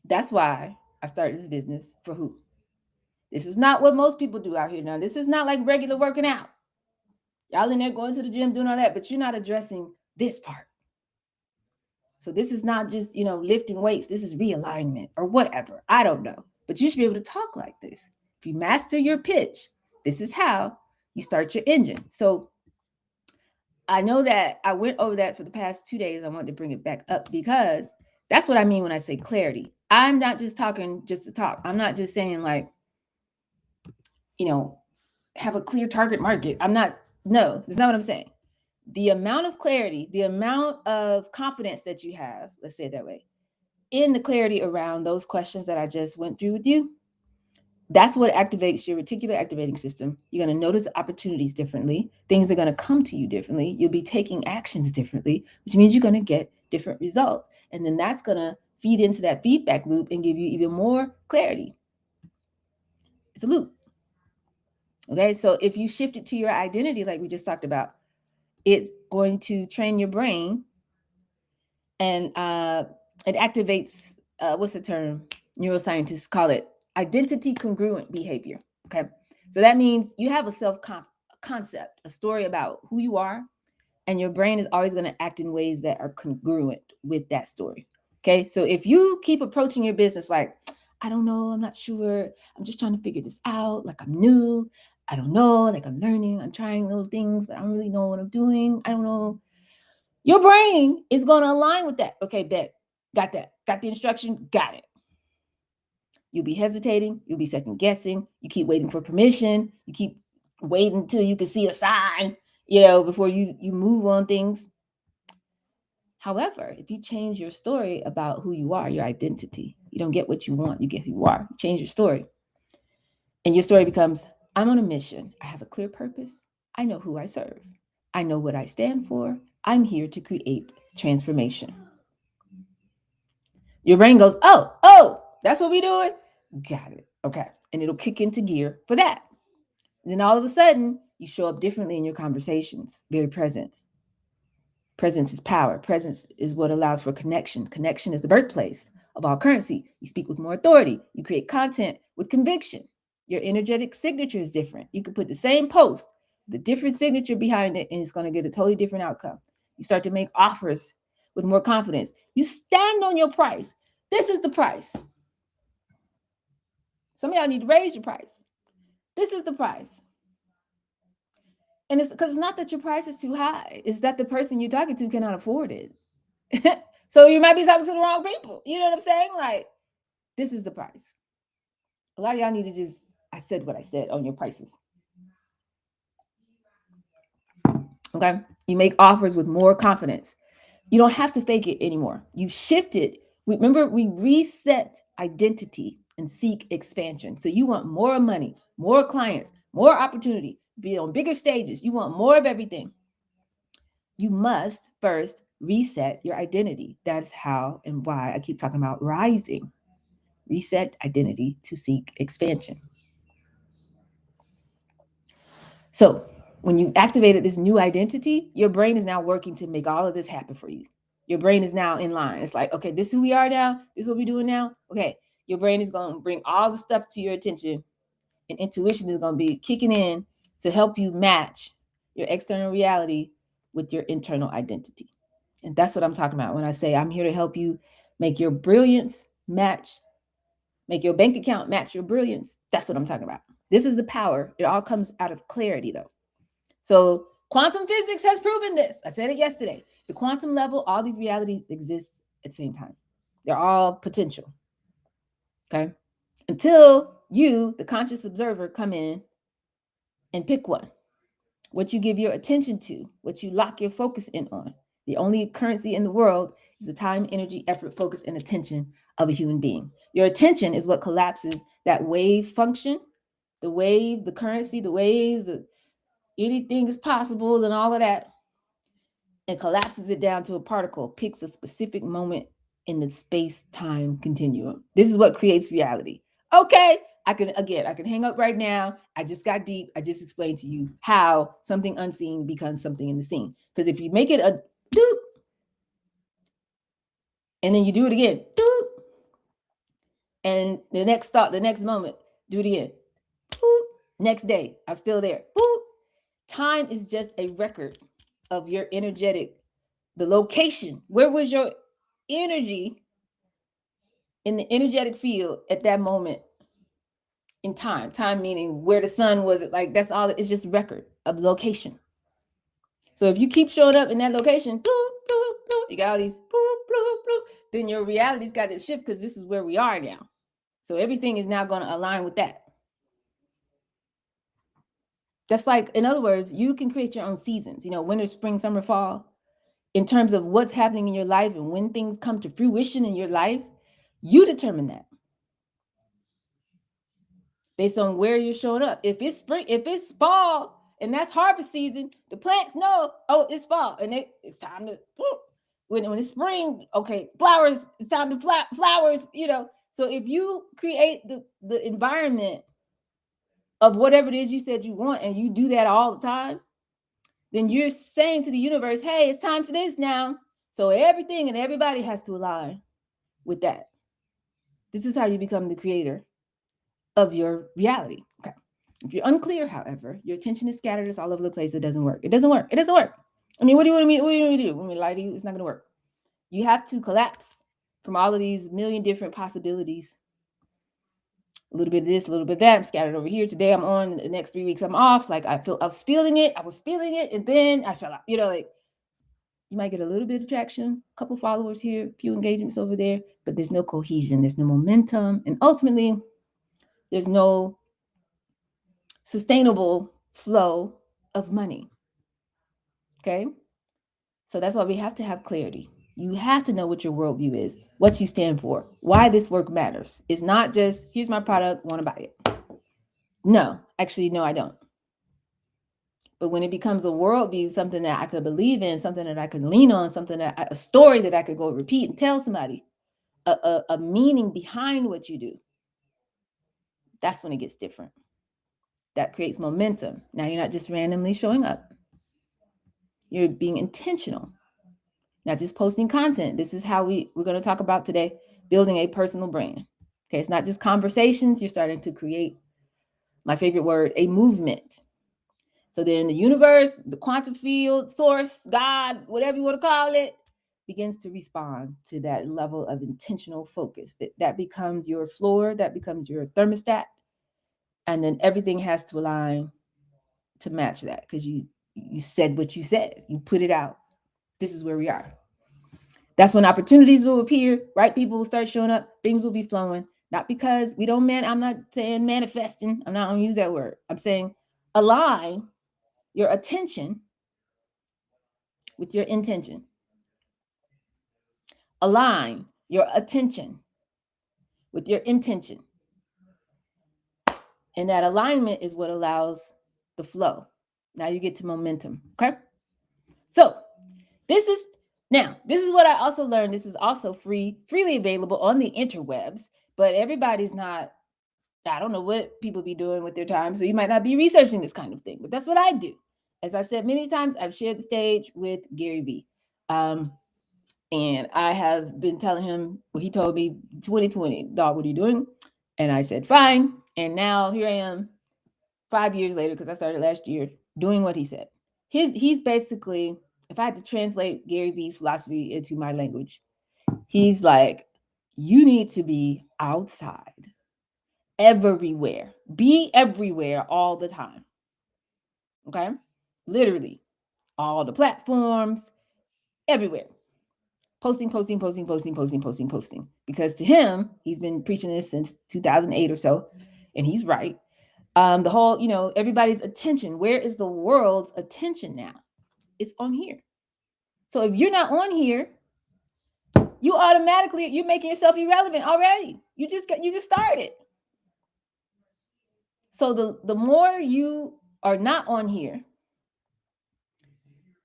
that's why I started this business. For who? This is not what most people do out here now. This is not like regular working out. Y'all in there going to the gym doing all that, but you're not addressing this part. So this is not just, lifting weights. This is realignment or whatever. I don't know. But you should be able to talk like this. If you master your pitch, this is how you start your engine. So I know that I went over that for the past 2 days. I wanted to bring it back up because that's what I mean when I say clarity. I'm not just talking just to talk. I'm not just saying like, have a clear target market. No, that's not what I'm saying. The amount of clarity, the amount of confidence that you have, let's say it that way, in the clarity around those questions that I just went through with you, that's what activates your reticular activating system. You're going to notice opportunities differently. Things are going to come to you differently. You'll be taking actions differently, which means you're going to get different results. And then that's going to feed into that feedback loop and give you even more clarity. It's a loop. Okay, so if you shift it to your identity, like we just talked about, it's going to train your brain, and it activates, what's the term? Neuroscientists call it identity congruent behavior. Okay, so that means you have a self-concept, a story about who you are, and your brain is always going to act in ways that are congruent with that story. Okay, so if you keep approaching your business like, I don't know, I'm not sure, I'm just trying to figure this out, like I'm new, I don't know, like I'm learning, I'm trying little things, but I don't really know what I'm doing, I don't know. Your brain is going to align with that. Okay, bet. Got that. Got the instruction. Got it. You'll be hesitating. You'll be second guessing. You keep waiting for permission. You keep waiting until you can see a sign, before you move on things. However, if you change your story about who you are, your identity, you don't get what you want, you get who you are. You change your story. And your story becomes, I'm on a mission. I have a clear purpose. I know who I serve. I know what I stand for. I'm here to create transformation. Your brain goes, oh, that's what we're doing? Got it. Okay. And it'll kick into gear for that. And then all of a sudden, you show up differently in your conversations, very present. Presence is power. Presence is what allows for connection. Connection is the birthplace of all currency. You speak with more authority. You create content with conviction. Your energetic signature is different. You can put the same post, the different signature behind it, and it's going to get a totally different outcome. You start to make offers with more confidence. You stand on your price. This is the price. Some of y'all need to raise your price. This is the price. And it's because it's not that your price is too high. It's that the person you're talking to cannot afford it. So you might be talking to the wrong people. You know what I'm saying? Like, this is the price. A lot of y'all need to just, I said what I said on your prices. Okay? You make offers with more confidence. You don't have to fake it anymore. You shifted. Remember, we reset identity and seek expansion. So you want more money, more clients, more opportunity, be on bigger stages. You want more of everything. You must first reset your identity. That's how and why I keep talking about rising. Reset identity to seek expansion. So when you activated this new identity, your brain is now working to make all of this happen for you. Your brain is now in line. It's like, okay, this is who we are now. This is what we're doing now. Okay, your brain is going to bring all the stuff to your attention, and intuition is going to be kicking in to help you match your external reality with your internal identity. And that's what I'm talking about when I say I'm here to help you make your brilliance match, make your bank account match your brilliance. That's what I'm talking about. This is the power. It all comes out of clarity, though. So quantum physics has proven this. I said it yesterday. The quantum level, all these realities exist at the same time. They're all potential. Okay? Until you, the conscious observer, come in and pick one. What you give your attention to, what you lock your focus in on. The only currency in the world is the time, energy, effort, focus, and attention of a human being. Your attention is what collapses that wave function, the wave, the currency, the waves, anything is possible and all of that, and collapses it down to a particle, picks a specific moment in the space-time continuum. This is what creates reality. Okay, I can hang up right now. I just got deep. I just explained to you how something unseen becomes something in the scene. Because if you make it a doop, and then you do it again, doop, and the next thought, the next moment, do it again. Boop, next day, I'm still there. Boop. Time is just a record of your energetic, the location. Where was your energy in the energetic field at that moment in time? Time meaning where the sun was. Like that's all. It's just record of location. So if you keep showing up in that location, bloop, bloop, bloop, you got all these bloop, bloop, bloop, then your reality's got to shift because this is where we are now. So everything is now going to align with that. That's like, in other words, you can create your own seasons, winter, spring, summer, fall, in terms of what's happening in your life and when things come to fruition in your life. You determine that based on where you're showing up. If it's spring, if it's fall, and that's harvest season, the plants know, oh, it's fall, and it's time to, when it's spring, okay, flowers, it's time to flowers, So if you create the environment of whatever it is you said you want, and you do that all the time, then you're saying to the universe, hey, it's time for this now. So everything and everybody has to align with that. This is how you become the creator of your reality. Okay. If you're unclear, however, your attention is scattered, it's all over the place, it doesn't work. It doesn't work. It doesn't work. I mean, what do you want me to do? Want me to lie to you? It's not going to work. You have to collapse from all of these million different possibilities. A little bit of this, a little bit of that. I'm scattered over here. Today I'm on. The next 3 weeks I'm off. Like I was feeling it. And then I fell out. You might get a little bit of traction, a couple followers here, a few engagements over there, but there's no cohesion, there's no momentum, and ultimately, there's no sustainable flow of money. Okay? So that's why we have to have clarity. You have to know what your worldview is, what you stand for, why this work matters. It's not just, here's my product, want to buy it. No, actually, no, I don't. But when it becomes a worldview, something that I could believe in, something that I could lean on, a story that I could go repeat and tell somebody, a meaning behind what you do, that's when it gets different. That creates momentum. Now you're not just randomly showing up. You're being intentional, not just posting content. This is how we're going to talk about today, building a personal brand. Okay, it's not just conversations. You're starting to create, my favorite word, a movement. So then the universe, the quantum field, source, God, whatever you want to call it, begins to respond to that level of intentional focus. That becomes your floor, that becomes your thermostat. And then everything has to align to match that because you said what you said. You put it out. This is where we are. That's when opportunities will appear, right? People will start showing up. Things will be flowing. Not because we don't I'm not saying manifesting. I'm not going to use that word. I'm saying align your attention with your intention. Align your attention with your intention. And that alignment is what allows the flow. Now you get to momentum. Okay. So this is what I also learned. This is also freely available on the interwebs, but everybody's not, I don't know what people be doing with their time. So you might not be researching this kind of thing, but that's what I do. As I've said many times, I've shared the stage with Gary Vee. And I have been telling him, well, he told me 2020, dog, what are you doing? And I said, fine. And now here I am 5 years later, because I started last year, doing what he said. He's basically, if I had to translate Gary Vee's philosophy into my language, he's like, you need to be outside, everywhere. Be everywhere all the time. Okay? Literally, all the platforms, everywhere. Posting. Because to him, he's been preaching this since 2008 or so, and he's right. The whole, everybody's attention. Where is the world's attention now? It's on here. So if you're not on here, you're making yourself irrelevant already. You just started. So the more you are not on here,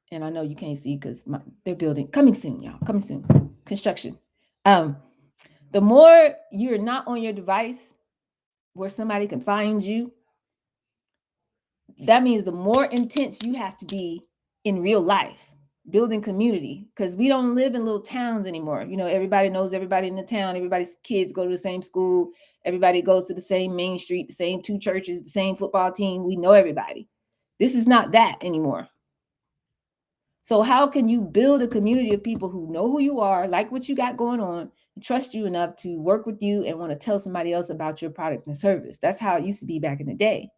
and I know you can't see because they're building, coming soon, y'all, coming soon, construction. The more you're not on your device where somebody can find you, that means the more intense you have to be in real life, building community, because we don't live in little towns anymore. Everybody knows everybody in the town. Everybody's kids go to the same school. Everybody goes to the same main street, the same 2 churches, the same football team. We know everybody. This is not that anymore. So how can you build a community of people who know who you are, like what you got going on, and trust you enough to work with you and want to tell somebody else about your product and service? That's how it used to be back in the day.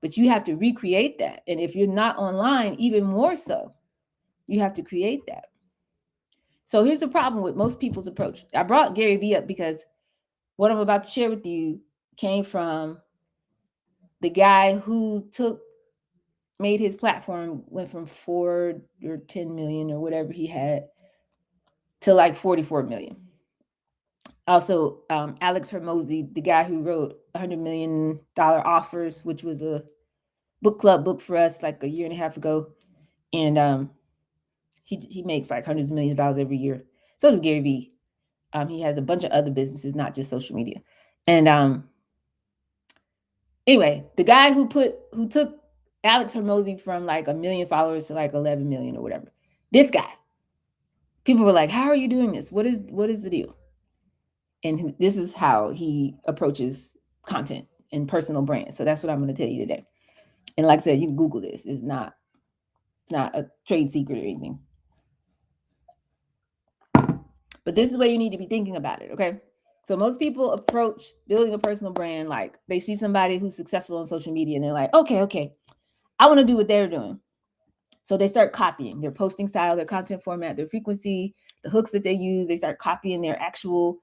But you have to recreate that. And if you're not online, even more so, you have to create that. So here's the problem with most people's approach. I brought Gary Vee up because what I'm about to share with you came from the guy who made his platform, went from 4 or 10 million or whatever he had to like 44 million. Also, Alex Hormozy, the guy who wrote $100 million Offers, which was a book club book for us like a year and a half ago. And he makes like hundreds of millions of dollars every year. So does Gary Vee. He has a bunch of other businesses, not just social media. And anyway, the guy who took Alex Hormozy from like 1 million followers to like 11 million or whatever. This guy, people were like, how are you doing this? What is the deal? And this is how he approaches content and personal brand. So that's what I'm going to tell you today. And like I said, you can Google this. It's not a trade secret or anything. But this is where you need to be thinking about it, okay? So most people approach building a personal brand like they see somebody who's successful on social media and they're like, okay, I want to do what they're doing. So they start copying their posting style, their content format, their frequency, the hooks that they use. They start copying their actual,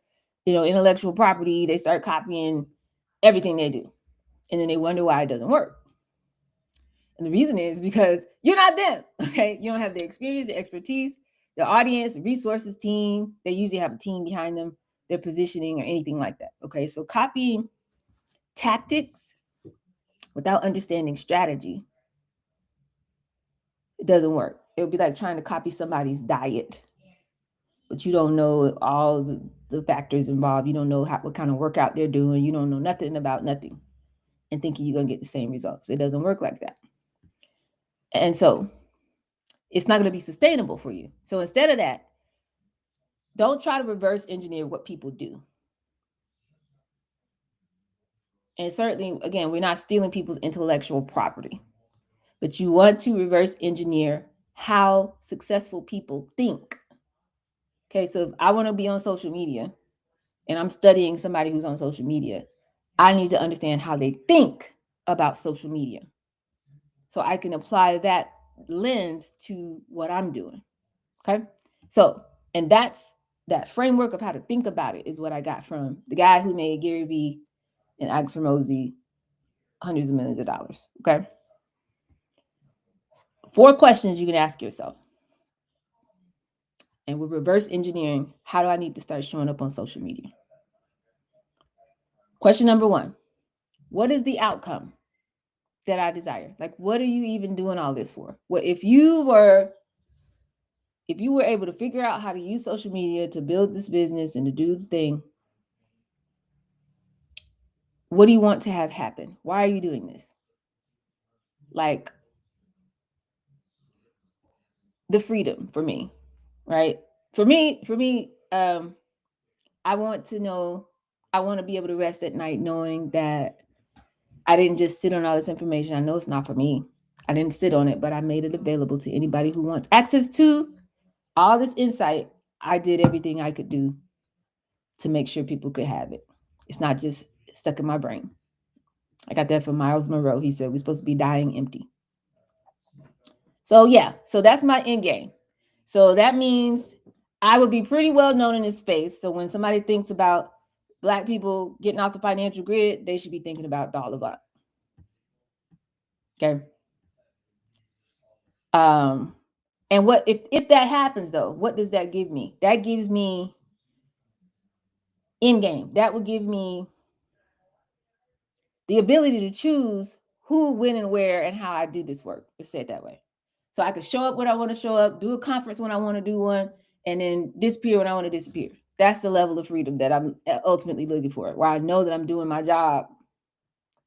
intellectual property. They start copying everything they do. And then they wonder why it doesn't work. And the reason is because you're not them. Okay. You don't have the experience, the expertise, the audience, resources team. They usually have a team behind them, their positioning or anything like that. Okay. So copying tactics without understanding strategy, it doesn't work. It would be like trying to copy somebody's diet, but you don't know all the factors involved. You don't know what kind of workout they're doing. You don't know nothing about nothing and thinking you're going to get the same results. It doesn't work like that. And so it's not going to be sustainable for you. So instead of that, don't try to reverse engineer what people do. And certainly, again, we're not stealing people's intellectual property, but you want to reverse engineer how successful people think. Okay, so if I want to be on social media and I'm studying somebody who's on social media, I need to understand how they think about social media so I can apply that lens to what I'm doing. Okay, so, and that's that framework of how to think about it is what I got from the guy who made Gary Vee and Alex Hormozi hundreds of millions of dollars. Okay, 4 questions you can ask yourself. And with reverse engineering, how do I need to start showing up on social media? Question number 1, what is the outcome that I desire? Like, what are you even doing all this for? Well, if you were able to figure out how to use social media to build this business and to do the thing, what do you want to have happen? Why are you doing this? Like, the freedom for me, right? For me, I want to be able to rest at night knowing that I didn't just sit on all this information. I know it's not for me. I didn't sit on it, but I made it available to anybody who wants access to all this insight. I did everything I could do to make sure people could have it. It's not just stuck in my brain. I got that from Miles Monroe. He said we're supposed to be dying empty. So yeah, so that's my end game. So that means I would be pretty well known in this space. So when somebody thinks about Black people getting off the financial grid, they should be thinking about Dollar Bot. Okay. And what if that happens though? What does that give me? That gives me end game. That would give me the ability to choose who, when, and where, and how I do this work. Let's say it that way. So I could show up when I want to show up, do a conference when I want to do one, and then disappear when I want to disappear. That's the level of freedom that I'm ultimately looking for, where I know that I'm doing my job,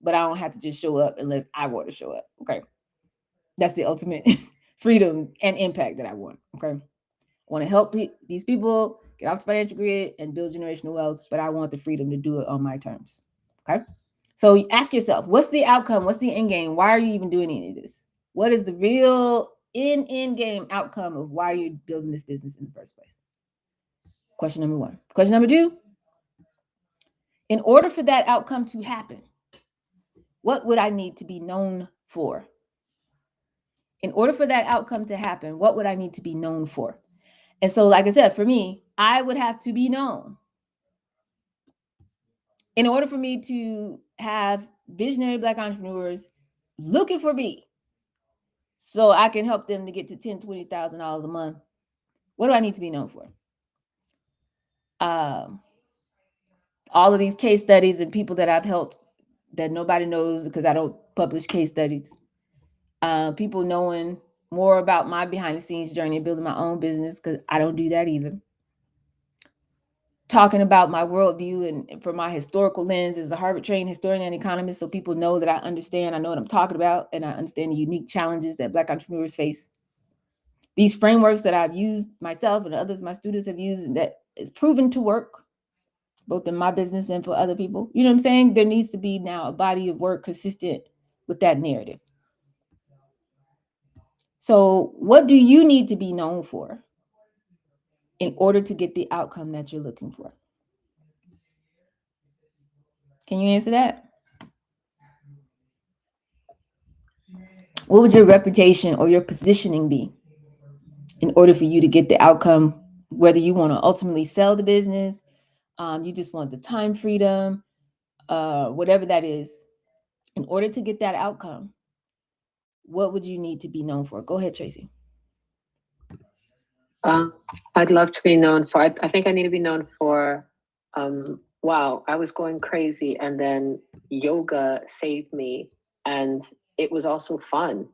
but I don't have to just show up unless I want to show up. Okay. That's the ultimate freedom and impact that I want. Okay. I want to help these people get off the financial grid and build generational wealth, but I want the freedom to do it on my terms. Okay. So ask yourself, what's the outcome? What's the end game? Why are you even doing any of this? What is the real end game outcome of why you're building this business in the first place? Question number 1. Question number 2, in order for that outcome to happen, what would I need to be known for? In order for that outcome to happen, what would I need to be known for? And so, like I said, for me, I would have to be known. In order for me to have visionary Black entrepreneurs looking for me so I can help them to get to $10,000, $20,000 a month, what do I need to be known for? All of these case studies and people that I've helped that nobody knows because I don't publish case studies. People knowing more about my behind the scenes journey and building my own business because I don't do that either. Talking about my worldview and from my historical lens as a Harvard trained historian and economist, so people know that I understand, I know what I'm talking about, and I understand the unique challenges that Black entrepreneurs face. These frameworks that I've used myself and others my students have used that is proven to work, both in my business and for other people. You know what I'm saying? There needs to be now a body of work consistent with that narrative. So what do you need to be known for in order to get the outcome that you're looking for? Can you answer that? What would your reputation or your positioning be in order for you to get the outcome, whether you want to ultimately sell the business, you just want the time freedom, whatever that is, in order to get that outcome, what would you need to be known for? Go ahead, Tracy. I'd love to be known for, I think I need to be known for, wow, I was going crazy and then yoga saved me. And it was also fun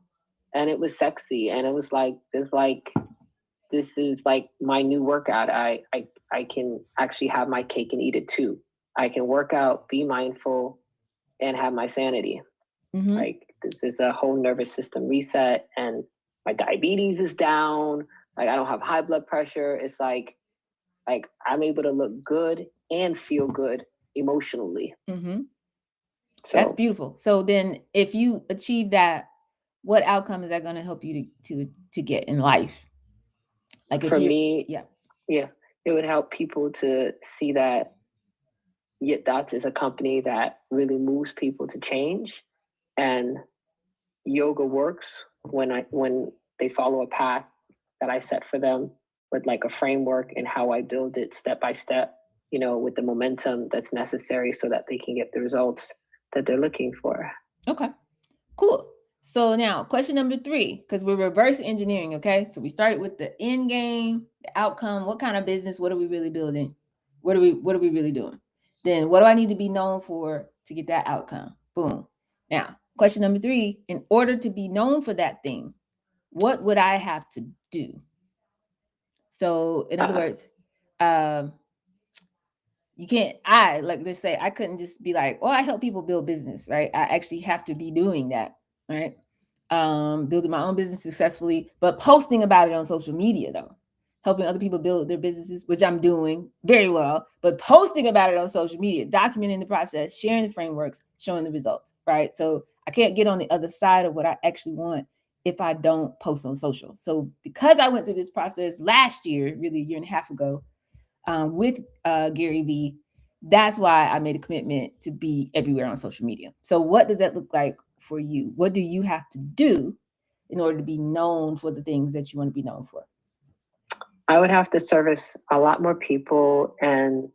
and it was sexy. And it was like, this is like my new workout. I can actually have my cake and eat it too. I can work out, be mindful, and have my sanity. Mm-hmm. Like this is a whole nervous system reset, and my diabetes is down. Like I don't have high blood pressure. It's like I'm able to look good and feel good emotionally. Mm-hmm. That's So beautiful. So then, if you achieve that, what outcome is that going to help you to get in life? Like if for you're, me, yeah. yeah, it would help people to see that Yet Dots is a company that really moves people to change, and yoga works when they follow a path that I set for them with like a framework and how I build it step by step, with the momentum that's necessary so that they can get the results that they're looking for. Okay. Cool. So now, question number 3, because we're reverse engineering. Okay, so we started with the end game, the outcome. What kind of business? What are we really building? What are we really doing? Then, what do I need to be known for to get that outcome? Boom. Now, question number 3: in order to be known for that thing, what would I have to do? So, in other Uh, words, um, you can't. I like let's say I couldn't just be like, oh, I help people build business, right? I actually have to be doing that, right? Building my own business successfully, but posting about it on social media though, helping other people build their businesses, which I'm doing very well, but posting about it on social media, documenting the process, sharing the frameworks, showing the results, right? So I can't get on the other side of what I actually want if I don't post on social. So because I went through this process last year, really a year and a half ago, with Gary Vee, that's why I made a commitment to be everywhere on social media. So, what does that look like for you? What do you have to do in order to be known for the things that you want to be known for? I would have to service a lot more people and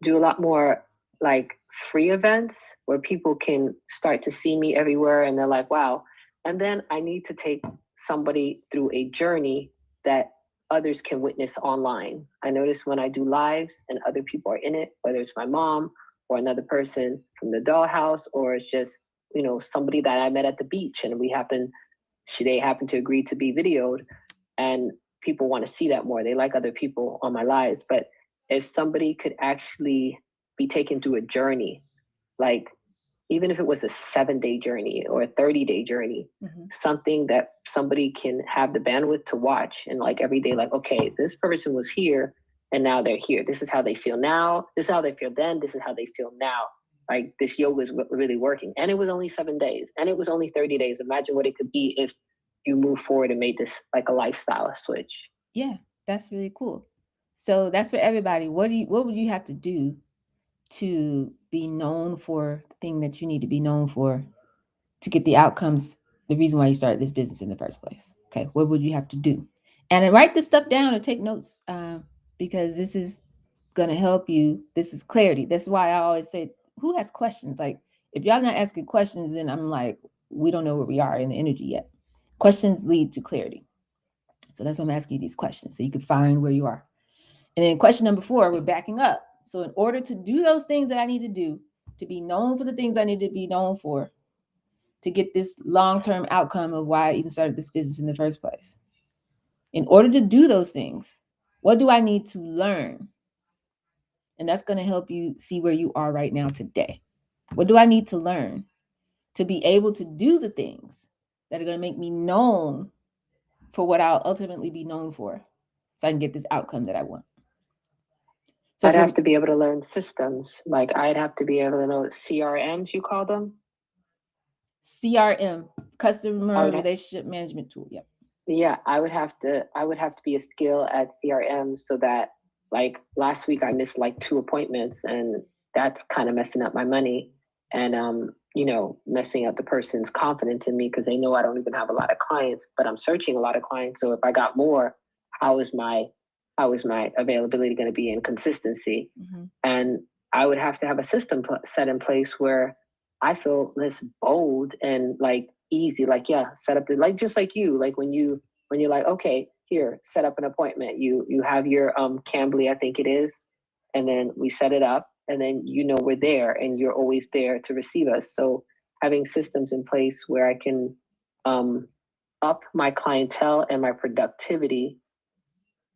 do a lot more like free events where people can start to see me everywhere and they're like, wow. And then I need to take somebody through a journey that others can witness online. I notice when I do lives and other people are in it, whether it's my mom or another person from the dollhouse, or it's just, somebody that I met at the beach and they happen to agree to be videoed, and people want to see that more. They like other people on my lives. But if somebody could actually be taken through a journey, like even if it was a 7-day journey or a 30-day journey, something that somebody can have the bandwidth to watch and like every day, like, okay, this person was here and now they're here. This is how they feel now. This is how they feel then. This is how they feel now. Like this yoga is really working. And it was only 7 days and it was only 30 days. Imagine what it could be if you move forward and made this like a lifestyle switch. Yeah, that's really cool. So that's for everybody. What would you have to do to be known for the thing that you need to be known for to get the outcomes, the reason why you started this business in the first place? Okay, what would you have to do? And then write this stuff down or take notes, because this is going to help you. This is clarity. That's why I always say, who has questions? Like, if y'all not asking questions, then I'm like, we don't know where we are in the energy yet. Questions lead to clarity. So that's why I'm asking you these questions so you can find where you are. And then question number 4, we're backing up. So in order to do those things that I need to do, to be known for the things I need to be known for, to get this long-term outcome of why I even started this business in the first place. In order to do those things, what do I need to learn? And that's going to help you see where you are right now today. What do I need to learn to be able to do the things that are going to make me known for what I'll ultimately be known for so I can get this outcome that I want? So I'd for have to be able to learn systems. Like I'd have to be able to know CRMs, you call them. CRM, I customer would ha- relationship management tool. Yep. yeah, I would have to be a skill at CRM so that like last week I missed like 2 appointments and that's kind of messing up my money. And messing up the person's confidence in me because they know I don't even have a lot of clients, but I'm searching a lot of clients. So if I got more, how is my availability going to be in consistency? Mm-hmm. And I would have to have a system set in place where I feel less bold and like easy. Like, yeah, set up the, like, just like you, like when you're like, okay, here, set up an appointment. You have your Cambly, I think it is, and then we set it up, and then we're there, and you're always there to receive us. So having systems in place where I can um, up my clientele and my productivity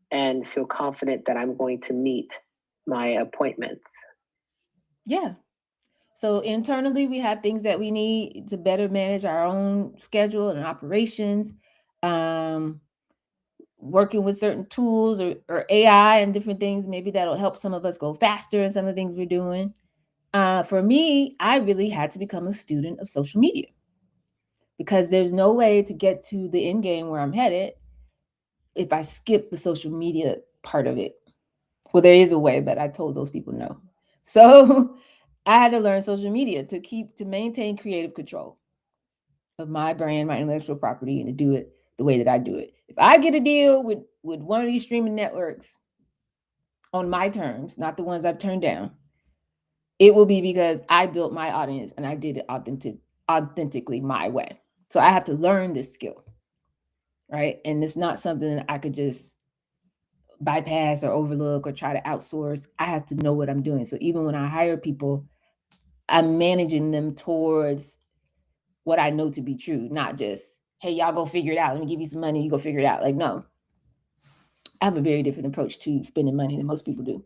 and feel confident that I'm going to meet my appointments. Yeah. So internally, we have things that we need to better manage our own schedule and operations. Um, Working with certain tools or AI and different things, maybe that'll help some of us go faster in some of the things we're doing. For me, I really had to become a student of social media because there's no way to get to the end game where I'm headed if I skip the social media part of it. Well, there is a way, but I told those people no. So I had to learn social media to maintain creative control of my brand, my intellectual property, and to do it the way that I do it. If I get a deal with one of these streaming networks on my terms, not the ones I've turned down, it will be because I built my audience and I did it authentically my way. So I have to learn this skill, right? And it's not something that I could just bypass or overlook or try to outsource. I have to know what I'm doing. So even when I hire people, I'm managing them towards what I know to be true, not just, hey, y'all go figure it out. Let me give you some money, you go figure it out. Like, no, I have a very different approach to spending money than most people do.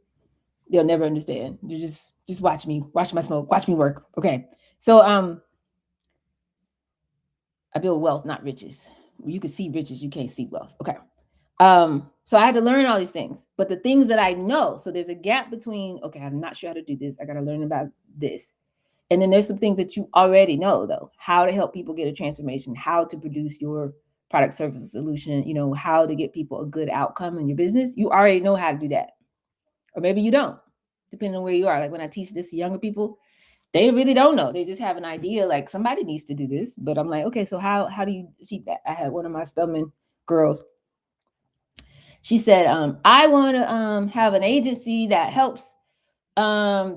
They'll never understand. You just watch me, watch my smoke, watch me work. Okay. So I build wealth, not riches. You can see riches, you can't see wealth. Okay. So I had to learn all these things, but the things that I know, so there's a gap between, okay, I'm not sure how to do this. I got to learn about this. And then there's some things that you already know, though, how to help people get a transformation, how to produce your product, service, solution, how to get people a good outcome in your business. You already know how to do that. Or maybe you don't, depending on where you are. Like when I teach this to younger people, they really don't know. They just have an idea, like somebody needs to do this. But I'm like, okay, so how do you achieve that? I had one of my Spelman girls. She said, I want to have an agency that helps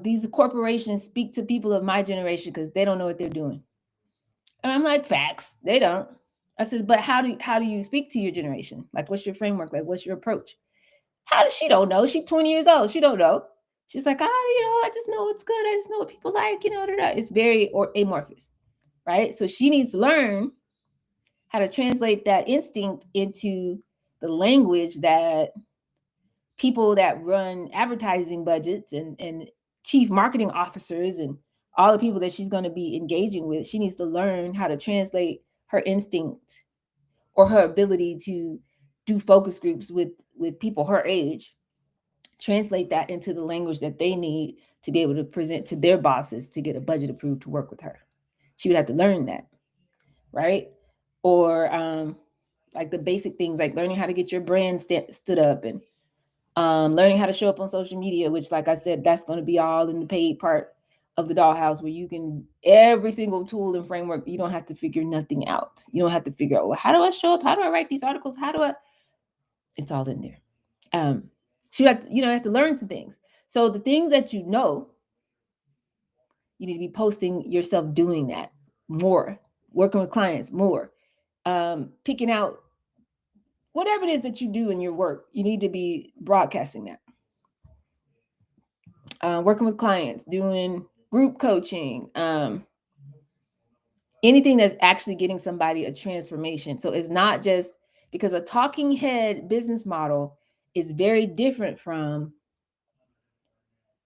these corporations speak to people of my generation because they don't know what they're doing. And I'm like, facts, they don't. I said, but how do you speak to your generation? Like, what's your framework? Like, what's your approach? How does she don't know? She's 20 years old. She don't know. She's like, I just know what's good. I just know what people like, It's very amorphous, right? So she needs to learn how to translate that instinct into the language that people that run advertising budgets and chief marketing officers and all the people that she's going to be engaging with, she needs to learn how to translate her instinct or her ability to do focus groups with people her age, translate that into the language that they need to be able to present to their bosses to get a budget approved to work with her. She would have to learn that, right? Or like the basic things like learning how to get your brand stood up and learning how to show up on social media, which, like I said, that's going to be all in the paid part of the dollhouse where you can every single tool and framework. You don't have to figure nothing out. You don't have to figure out, well, how do I show up? How do I write these articles? How do I? It's all in there. So have to learn some things. So the things that you know, you need to be posting yourself doing that more, working with clients more, picking out whatever it is that you do in your work. You need to be broadcasting that. Working with clients, doing group coaching, anything that's actually getting somebody a transformation. So it's not just because a talking head business model is very different from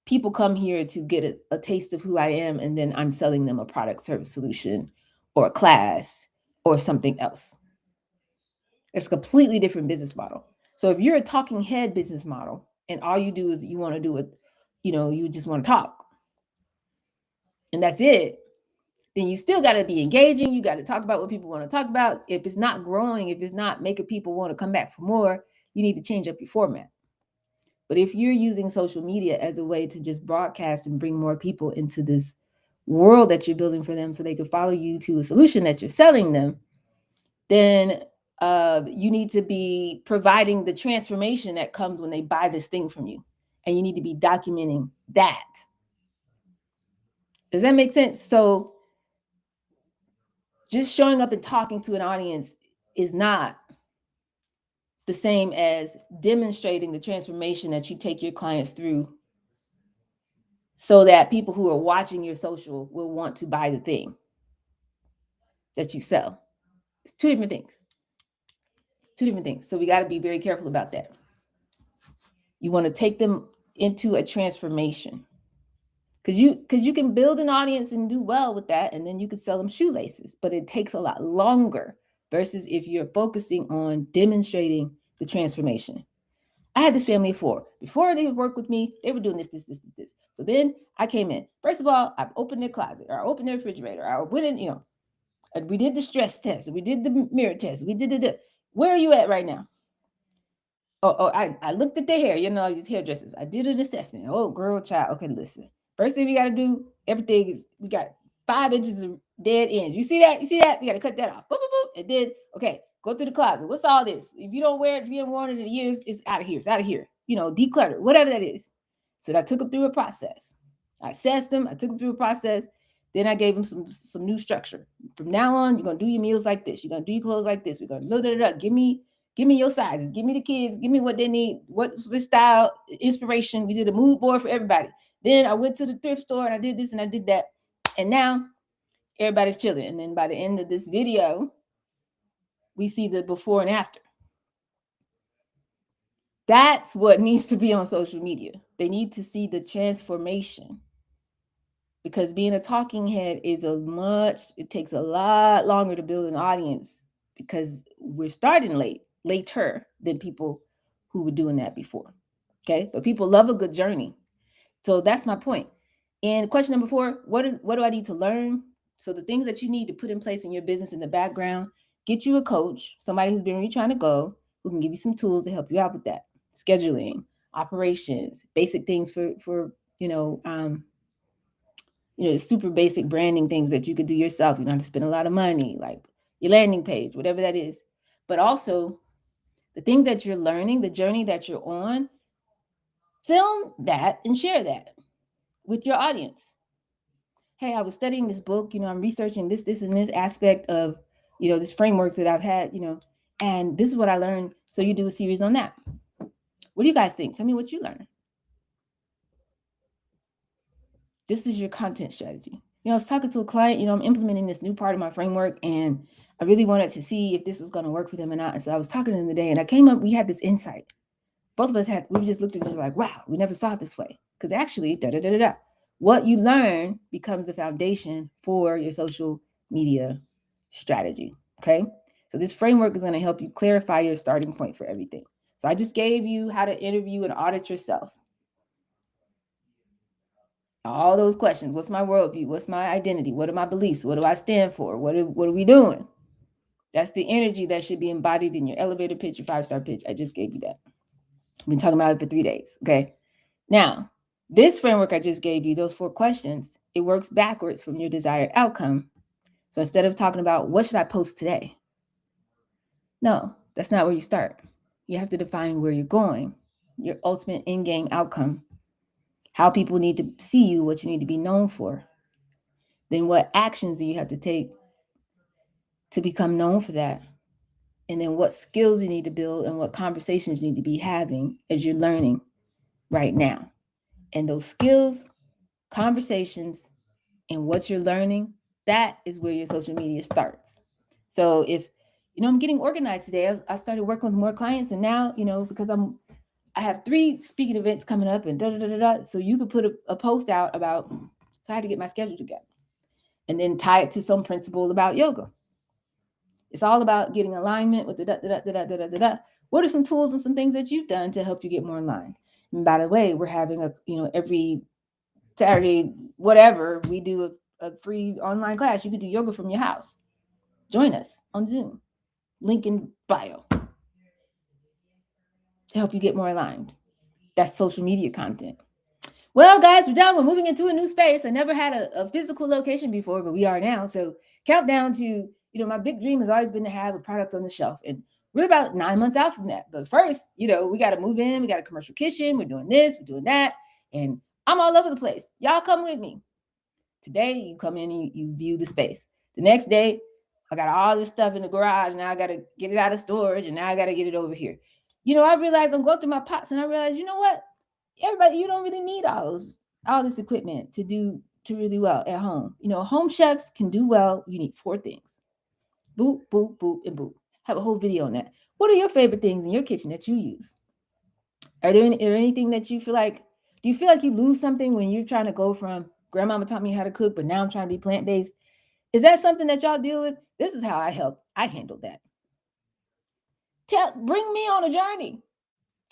people come here to get a taste of who I am, and then I'm selling them a product, service, solution, or a class or something else. It's a completely different business model. So if you're a talking head business model and all you do is you want to do it, you just want to talk and that's it, then you still got to be engaging. You got to talk about what people want to talk about. If it's not growing, if it's not making people want to come back for more, you need to change up your format. But if you're using social media as a way to just broadcast and bring more people into this world that you're building for them so they can follow you to a solution that you're selling them, then you need to be providing the transformation that comes when they buy this thing from you. And you need to be documenting that. Does that make sense? So just showing up and talking to an audience is not the same as demonstrating the transformation that you take your clients through so that people who are watching your social will want to buy the thing that you sell. It's two different things. Two different things. So we got to be very careful about that. You want to take them into a transformation because you can build an audience and do well with that, and then you can sell them shoelaces, but it takes a lot longer versus if you're focusing on demonstrating the transformation. I had this family of four. Before they worked with me, they were doing this. So then I came in. First of all, I opened their closet, or I opened their refrigerator, or I went in, we did the stress test, we did the mirror test, we did the. Where are you at right now? I looked at their hair, these hairdressers. I did an assessment. Oh, girl, child. Okay, listen. First thing we got to do, everything is, we got 5 inches of dead ends. You see that? We got to cut that off. Boop, boop, boop. And then, okay, go to the closet. What's all this? If you don't wear it, if you haven't worn it in years, it's out of here. It's out of here. Declutter, whatever that is. So I took them through a process. I assessed them. I took them through a process. Then I gave them some new structure. From now on, you're going to do your meals like this. You're going to do your clothes like this. We're going to give me your sizes. Give me the kids. Give me what they need. What's the style, inspiration. We did a mood board for everybody. Then I went to the thrift store and I did this and I did that. And now everybody's chilling. And then by the end of this video, we see the before and after. That's what needs to be on social media. They need to see the transformation. Because being a talking head it takes a lot longer to build an audience because we're starting later than people who were doing that before. Okay. But people love a good journey. So that's my point. And question number 4, what do I need to learn? So the things that you need to put in place in your business in the background, get you a coach, somebody who's been where you're trying to go, who can give you some tools to help you out with that. Scheduling, operations, basic things for super basic branding things that you could do yourself. You don't have to spend a lot of money, like your landing page, whatever that is. But also the things that you're learning, the journey that you're on, film that and share that with your audience. Hey, I was studying this book, I'm researching this, and this aspect of, this framework that I've had, and this is what I learned. So you do a series on that. What do you guys think? Tell me what you learned. This is your content strategy. I was talking to a client, I'm implementing this new part of my framework and I really wanted to see if this was going to work for them or not. And so I was talking to them today and we had this insight. Both of us we just looked at it like, wow, we never saw it this way. Because actually, what you learn becomes the foundation for your social media strategy. Okay. So this framework is going to help you clarify your starting point for everything. So I just gave you how to interview and audit yourself. All those questions. What's my worldview? What's my identity? What are my beliefs? What do I stand for? What are we doing? That's the energy that should be embodied in your elevator pitch, your 5-star pitch. I just gave you that. I've been talking about it for 3 days. Okay. Now, this framework I just gave you, those 4 questions, it works backwards from your desired outcome. So instead of talking about what should I post today? No, that's not where you start. You have to define where you're going, your ultimate in-game outcome, how people need to see you, what you need to be known for. Then what actions do you have to take to become known for that? And then what skills you need to build and what conversations you need to be having as you're learning right now. And those skills, conversations, and what you're learning, that is where your social media starts. So if, I'm getting organized today, I started working with more clients and now, because I have 3 speaking events coming up and so you could put a post out about, so I had to get my schedule together and then tie it to some principle about yoga. It's all about getting alignment with the What are some tools and some things that you've done to help you get more aligned? And by the way, we're having every Saturday, whatever, we do a free online class. You can do yoga from your house. Join us on Zoom. Link in bio to help you get more aligned. That's social media content. Well, guys, we're done. We're moving into a new space. I never had a physical location before, but we are now. So countdown to, my big dream has always been to have a product on the shelf. And we're about 9 months out from that. But first, we got to move in. We got a commercial kitchen. We're doing this, we're doing that. And I'm all over the place. Y'all come with me. Today, you come in and you view the space. The next day, I got all this stuff in the garage. Now I got to get it out of storage. And now I got to get it over here. I realized I'm going through my pots and I realized, you know what? Everybody, you don't really need all this equipment to really well at home. Home chefs can do well. You need 4 things: boop, boop, boop, and boop. Have a whole video on that. What are your favorite things in your kitchen that you use? Are there anything that you feel like? Do you feel like you lose something when you're trying to go from grandmama taught me how to cook, but now I'm trying to be plant-based? Is that something that y'all deal with? This is how I handled that. Bring me on a journey.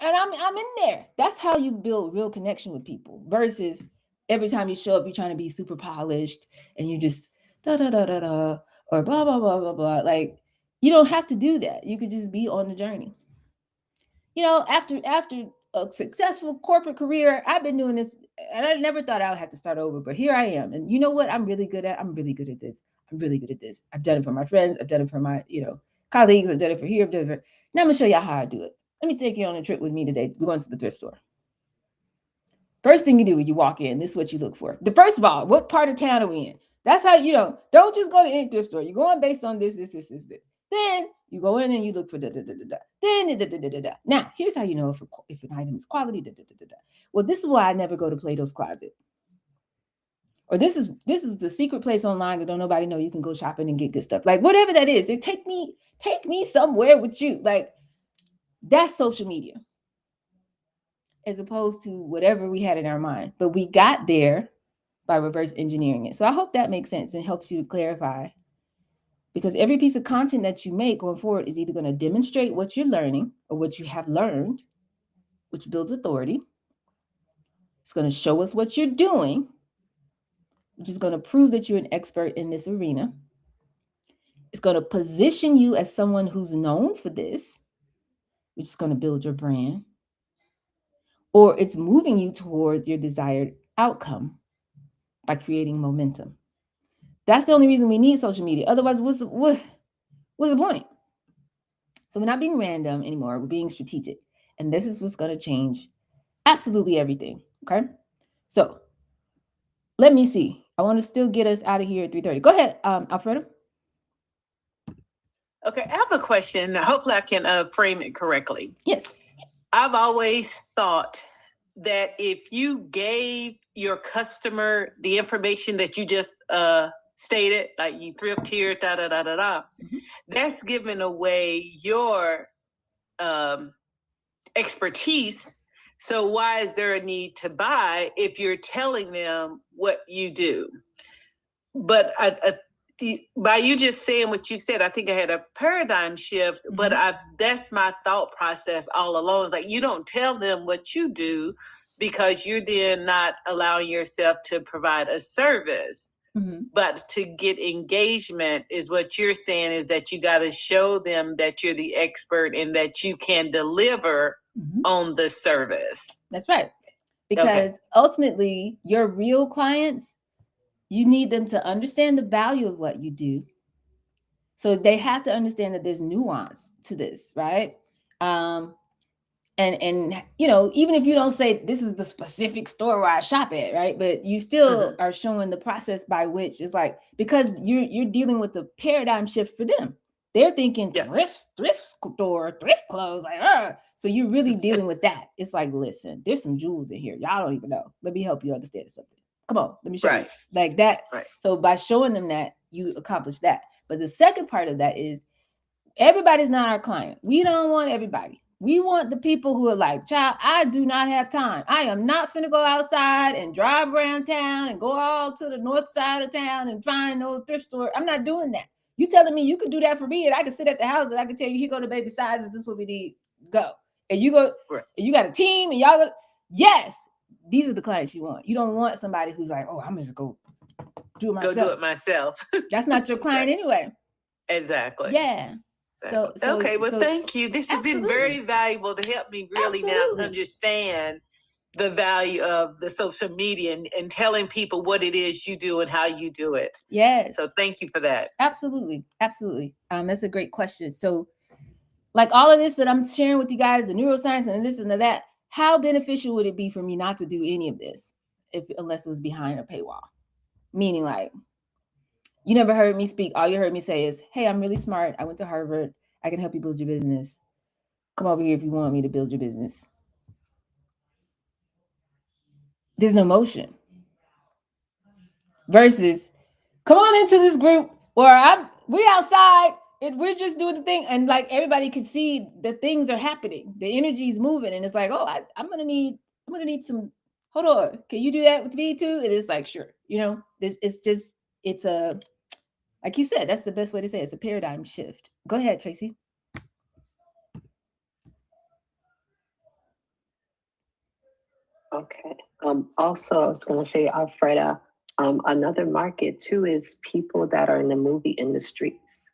And I'm in there. That's how you build real connection with people versus every time you show up, you're trying to be super polished and you just da da da da da or blah blah blah blah blah. Like, you don't have to do that. You could just be on the journey. After a successful corporate career, I've been doing this, and I never thought I would have to start over, but here I am. And you know what? I'm really good at this. I'm really good at this. I've done it for my friends. I've done it for my colleagues. I've done it for here. I've done it for. Now I'm gonna show y'all how I do it. Let me take you on a trip with me today. We're going to the thrift store. First thing you do when you walk in, this is what you look for. First of all, what part of town are we in? That's how, don't just go to any thrift store. You're going based on this. Then you go in and you look for da-da-da-da-da. Then da-da-da-da-da. Now, here's how you know if an item is quality. Da-da-da-da-da. Well, this is why I never go to Plato's Closet. Or this is the secret place online that don't nobody know you can go shopping and get good stuff. Like, whatever that is, take me somewhere with you. Like, that's social media as opposed to whatever we had in our mind. But we got there by reverse engineering it. So I hope that makes sense and helps you to clarify. Because every piece of content that you make going forward is either going to demonstrate what you're learning or what you have learned, which builds authority. It's going to show us what you're doing, which is going to prove that you're an expert in this arena. It's going to position you as someone who's known for this, which is going to build your brand, or it's moving you towards your desired outcome by creating momentum. That's the only reason we need social media. Otherwise, what's the point? So we're not being random anymore. We're being strategic. And this is what's going to change absolutely everything. Okay? So let me see. I want to still get us out of here at 3:30. Go ahead, Alfredo. Okay, I have a question. Hopefully I can frame it correctly. Yes. I've always thought that if you gave your customer the information that you just stated, like you thrift here, that's giving away your expertise. So why is there a need to buy if you're telling them what you do? But by you just saying what you said, I think I had a paradigm shift, but that's my thought process all along. It's like, you don't tell them what you do because you're then not allowing yourself to provide a service. But to get engagement is what you're saying, is that you got to show them that you're the expert and that you can deliver on the service. That's right. Because ultimately, your real clients, you need them to understand the value of what you do. So they have to understand that there's nuance to this, right? And even if you don't say this is the specific store where I shop at, right? But you still are showing the process by which it's like, because you're dealing with the paradigm shift for them. They're thinking thrift store, thrift clothes, like, so you're really dealing with that. It's like, listen, there's some jewels in here. Y'all don't even know. Let me help you understand something. Come on, let me show you. Like that. Right. So by showing them that, you accomplish that. But the second part of that is everybody's not our client. We don't want everybody. We want the people who are like, child, I do not have time. I am not finna go outside and drive around town and go all to the north side of town and find no thrift store. I'm not doing that. You telling me you could do that for me and I can sit at the house and I can tell you, here go the baby sizes. This is what we need. Go. And you go, and you got a team and y'all go. Yes, these are the clients you want. You don't want somebody who's like, oh, I'm just go do it myself. Go do it myself. That's not your client anyway. Exactly. Yeah. So thank you. This has been very valuable to help me really now understand the value of the social media and telling people what it is you do and how you do it. Yes. So thank you for that. Absolutely. Absolutely. That's a great question. So like all of this that I'm sharing with you guys, the neuroscience and this and that, how beneficial would it be for me not to do any of this unless it was behind a paywall? Meaning like, you never heard me speak. All you heard me say is, hey, I'm really smart. I went to Harvard. I can help you build your business. Come over here if you want me to build your business. There's no motion. Versus, come on into this group where we outside and we're just doing the thing. And like everybody can see that things are happening. The energy is moving. And it's like, oh, I'm gonna need some, hold on. Can you do that with me too? And it's like, sure. You know, it's a, like you said, that's the best way to say it. It's a paradigm shift. Go ahead, Tracy. Okay. Also, I was going to say, Alfreda, another market too is people that are in the movie industries.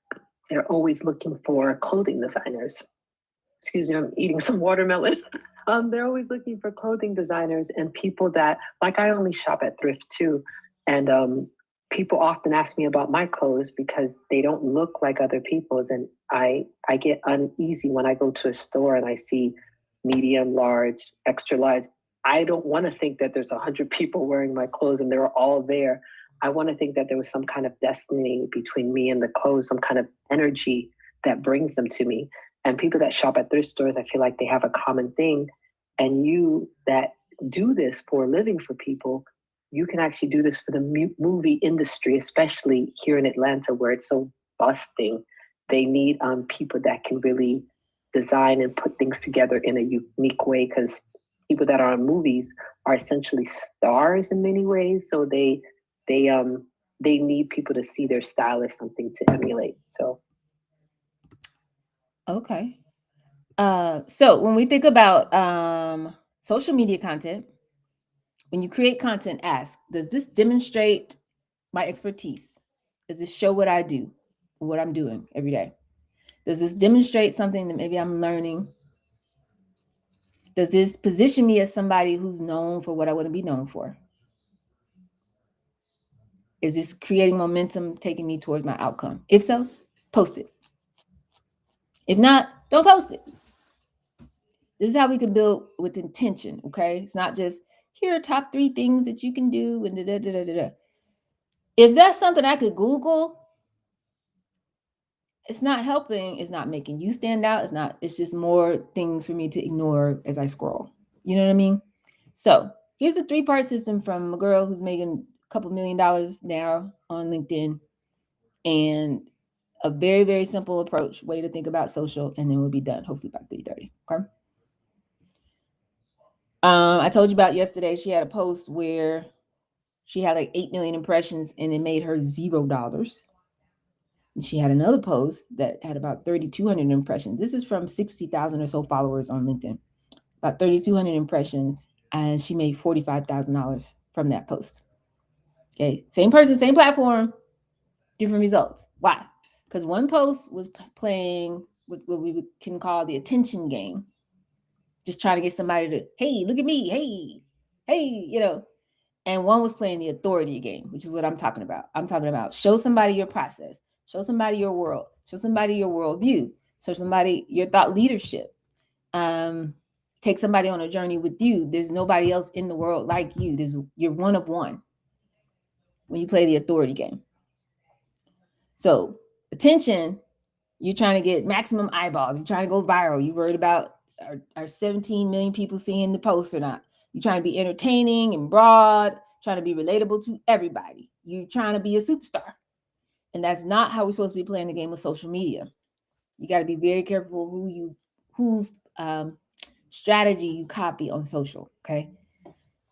They're always looking for clothing designers. Excuse me, I'm eating some watermelon. They're always looking for clothing designers and people that, like, I only shop at thrift too. And people often ask me about my clothes because they don't look like other people's. And I get uneasy when I go to a store and I see medium, large, extra large. I don't want to think that there's 100 people wearing my clothes and they're all there. I want to think that there was some kind of destiny between me and the clothes, some kind of energy that brings them to me. And people that shop at thrift stores, I feel like they have a common thing. And you that do this for a living for people, you can actually do this for the movie industry, especially here in Atlanta where it's so busting. They need people that can really design and put things together in a unique way, because people that are in movies are essentially stars in many ways. So they need people to see their style as something to emulate. So Okay. So when we think about social media content, when you create content, ask, does this demonstrate my expertise? Does this show what I do, what I'm doing every day? Does this demonstrate something that maybe I'm learning? Does this position me as somebody who's known for what I want to be known for? Is this creating momentum, taking me towards my outcome? If so, post it. If not, don't post it. This is how we can build with intention, okay? It's not just, here are top 3 things that you can do, and da-da-da-da-da. If that's something I could Google, it's not helping. It's not making you stand out. It's just more things for me to ignore as I scroll. You know what I mean? So here's a 3-part system from a girl who's making a couple $1 million now on LinkedIn, and a very, very simple approach, way to think about social, and then we'll be done, hopefully by 3:30. Okay. I told you about yesterday, she had a post where she had like 8 million impressions and it made her $0. And she had another post that had about 3,200 impressions. This is from 60,000 or so followers on LinkedIn. About 3,200 impressions, and she made $45,000 from that post. Okay, same person, same platform, different results. Why? Because one post was playing with what we can call the attention game, just trying to get somebody to, hey, look at me, hey, you know. And one was playing the authority game, which is what I'm talking about. I'm talking about show somebody your process, show somebody your world, show somebody your worldview, show somebody your thought leadership. Take somebody on a journey with you. There's nobody else in the world like you. You're one of one when you play the authority game. So attention, you're trying to get maximum eyeballs. You're trying to go viral. You're worried about are 17 million people seeing the post or not. You're trying to be entertaining and broad, trying to be relatable to everybody. You're trying to be a superstar. And that's not how we're supposed to be playing the game of social media. You got to be very careful whose strategy you copy on social, okay?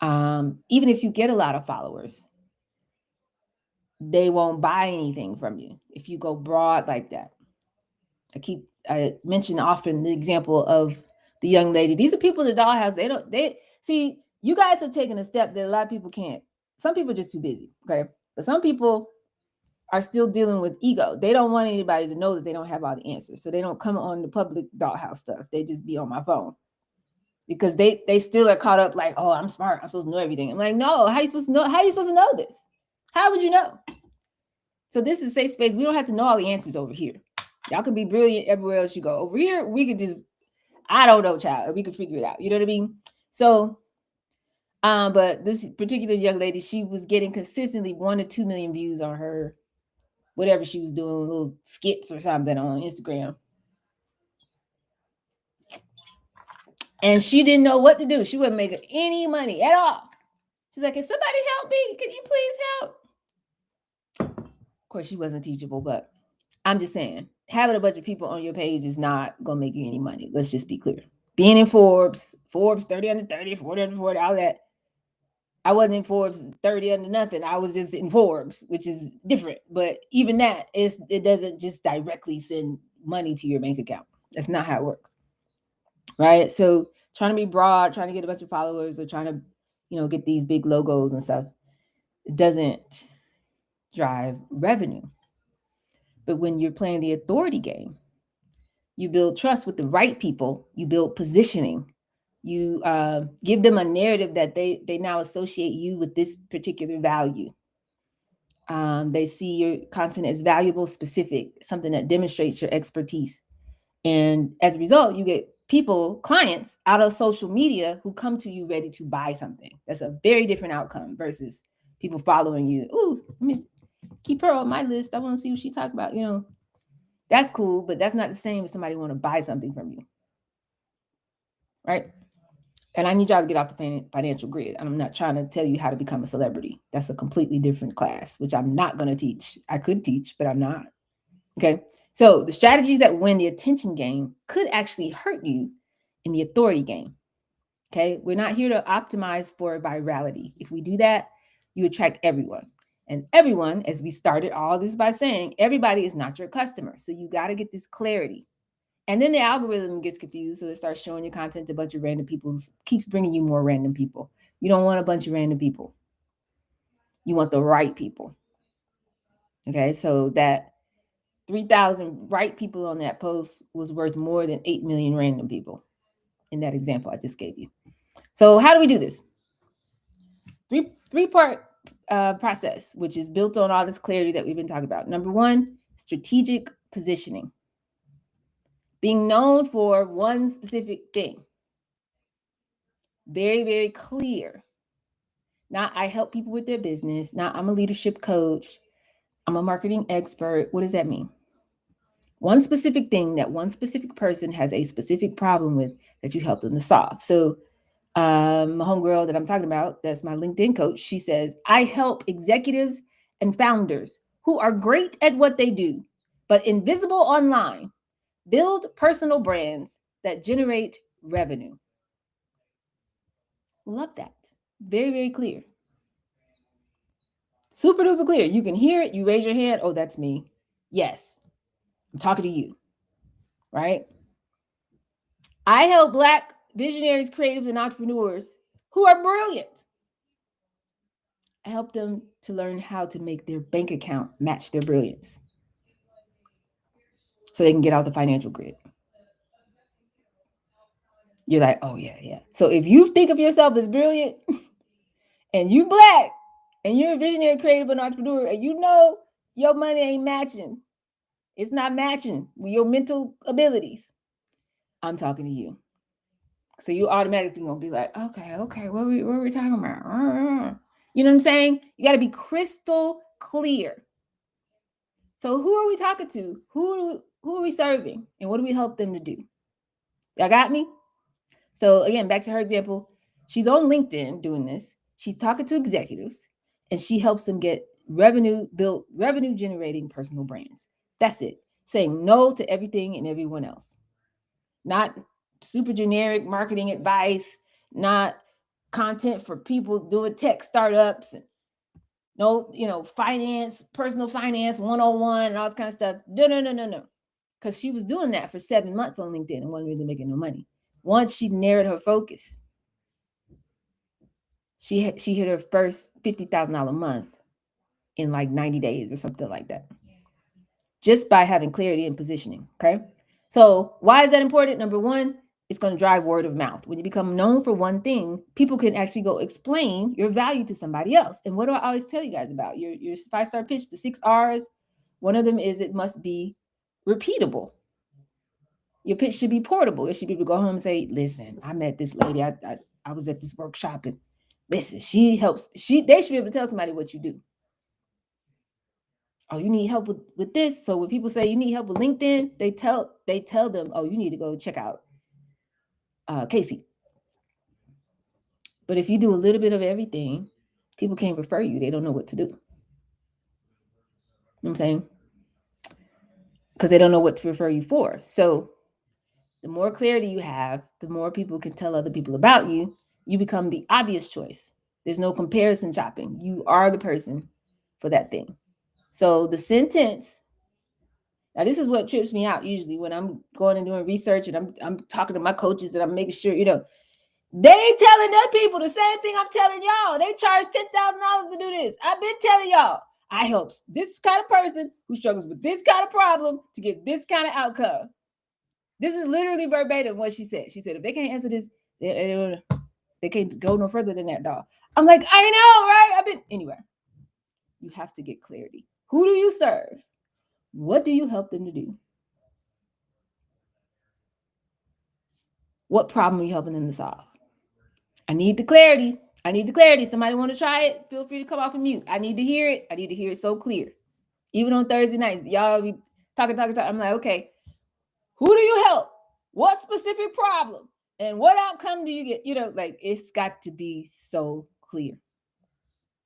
Even if you get a lot of followers, they won't buy anything from you if you go broad like that. I mention often the example of the young lady. These are people in the dollhouse. They see, you guys have taken a step that a lot of people can't. Some people are just too busy, okay? But some people are still dealing with ego. They don't want anybody to know that they don't have all the answers. So they don't come on the public dollhouse stuff. They just be on my phone. because they still are caught up like, oh, I'm smart, I'm supposed to know everything. I'm like, no, how are you supposed to know? How are you supposed to know this? How would you know? So this is safe space. We don't have to know all the answers over here. Y'all can be brilliant everywhere else you go. Over here, we could just, I don't know, child. We could figure it out. You know what I mean? So, but this particular young lady, she was getting consistently 1 to 2 million views on her, whatever she was doing, little skits or something on Instagram. And she didn't know what to do. She wasn't making any money at all. She's like, can somebody help me? Can you please help? Of course, she wasn't teachable, but I'm just saying, having a bunch of people on your page is not going to make you any money. Let's just be clear. Being in Forbes 30 under 30, 40 under 40, all that. I wasn't in Forbes 30 under nothing. I was just in Forbes, which is different. But even that, it doesn't just directly send money to your bank account. That's not how it works. Right? So trying to be broad, trying to get a bunch of followers, or trying to, get these big logos and stuff, it doesn't drive revenue. But when you're playing the authority game, you build trust with the right people, you build positioning, you give them a narrative that they now associate you with this particular value. They see your content as valuable, specific, something that demonstrates your expertise. And as a result, you get people, clients out of social media who come to you ready to buy something. That's a very different outcome versus people following you. Ooh, let me keep her on my list. I want to see what she talks about. That's cool, but that's not the same as somebody want to buy something from you. Right? And I need y'all to get off the financial grid. I'm not trying to tell you how to become a celebrity. That's a completely different class, which I'm not going to teach. I could teach, but I'm not. Okay. So the strategies that win the attention game could actually hurt you in the authority game. Okay. We're not here to optimize for virality. If we do that, you attract everyone. And everyone, as we started all this by saying, everybody is not your customer. So you got to get this clarity. And then the algorithm gets confused. So it starts showing your content to a bunch of random people, keeps bringing you more random people. You don't want a bunch of random people. You want the right people. Okay. So that 3,000 right people on that post was worth more than 8 million random people in that example I just gave you. So how do we do this? Three-part process, which is built on all this clarity that we've been talking about. Number one, strategic positioning. Being known for one specific thing. Very, very clear. Not I help people with their business. Not I'm a leadership coach. I'm a marketing expert. What does that mean? One specific thing that one specific person has a specific problem with that you help them to solve. So my homegirl that I'm talking about, that's my LinkedIn coach, she says, I help executives and founders who are great at what they do, but invisible online, build personal brands that generate revenue. Love that. Very, very clear. Super duper clear. You can hear it. You raise your hand. Oh, that's me. Yes. I'm talking to you. Right? I help Black visionaries, creatives, and entrepreneurs who are brilliant. I help them to learn how to make their bank account match their brilliance so they can get out the financial grid. You're like, oh, yeah. So if you think of yourself as brilliant and you Black and you're a visionary, creative, and entrepreneur, and you know your money ain't matching, it's not matching with your mental abilities, I'm talking to you. So you automatically gonna be like, okay, what are we talking about? You know what I'm saying? You got to be crystal clear. So who are we talking to? Who are we serving? And what do we help them to do? Y'all got me? So again, back to her example. She's on LinkedIn doing this. She's talking to executives and she helps them get build revenue generating personal brands. That's it. Saying no to everything and everyone else. Not super generic marketing advice, not content for people doing tech startups, and finance, personal finance 101 and all this kind of stuff. No. Because she was doing that for 7 months on LinkedIn and wasn't really making no money. Once she narrowed her focus, she hit her first $50,000 a month in like 90 days or something like that. Just by having clarity and positioning. Okay. So why is that important? Number one, it's going to drive word of mouth. When you become known for one thing, people can actually go explain your value to somebody else. And what do I always tell you guys about? Your 5-star pitch, the 6 R's. One of them is it must be repeatable. Your pitch should be portable. It should be able to go home and say, listen, I met this lady. I was at this workshop and listen, they should be able to tell somebody what you do. Oh, you need help with this. So when people say you need help with LinkedIn, they tell them, oh, you need to go check out Casey. But if you do a little bit of everything, people can't refer you. They don't know what to do. You know what I'm saying? Because they don't know what to refer you for. So the more clarity you have, the more people can tell other people about you. You become the obvious choice. There's no comparison shopping. You are the person for that thing. So the sentence, now this is what trips me out usually when I'm going and doing research and I'm talking to my coaches and I'm making sure, they telling their people the same thing I'm telling y'all. They charge $10,000 to do this. I've been telling y'all, I help this kind of person who struggles with this kind of problem to get this kind of outcome. This is literally verbatim what she said. She said, if they can't answer this, they can't go no further than that, dog. I'm like, I know, right? Anyway, you have to get clarity. Who do you serve? What do you help them to do? What problem are you helping them to solve? I need the clarity. Somebody want to try it? Feel free to come off of mute. I need to hear it. I need to hear it so clear. Even on Thursday nights, y'all be talking. I'm like, okay, who do you help? What specific problem? And what outcome do you get? It's got to be so clear.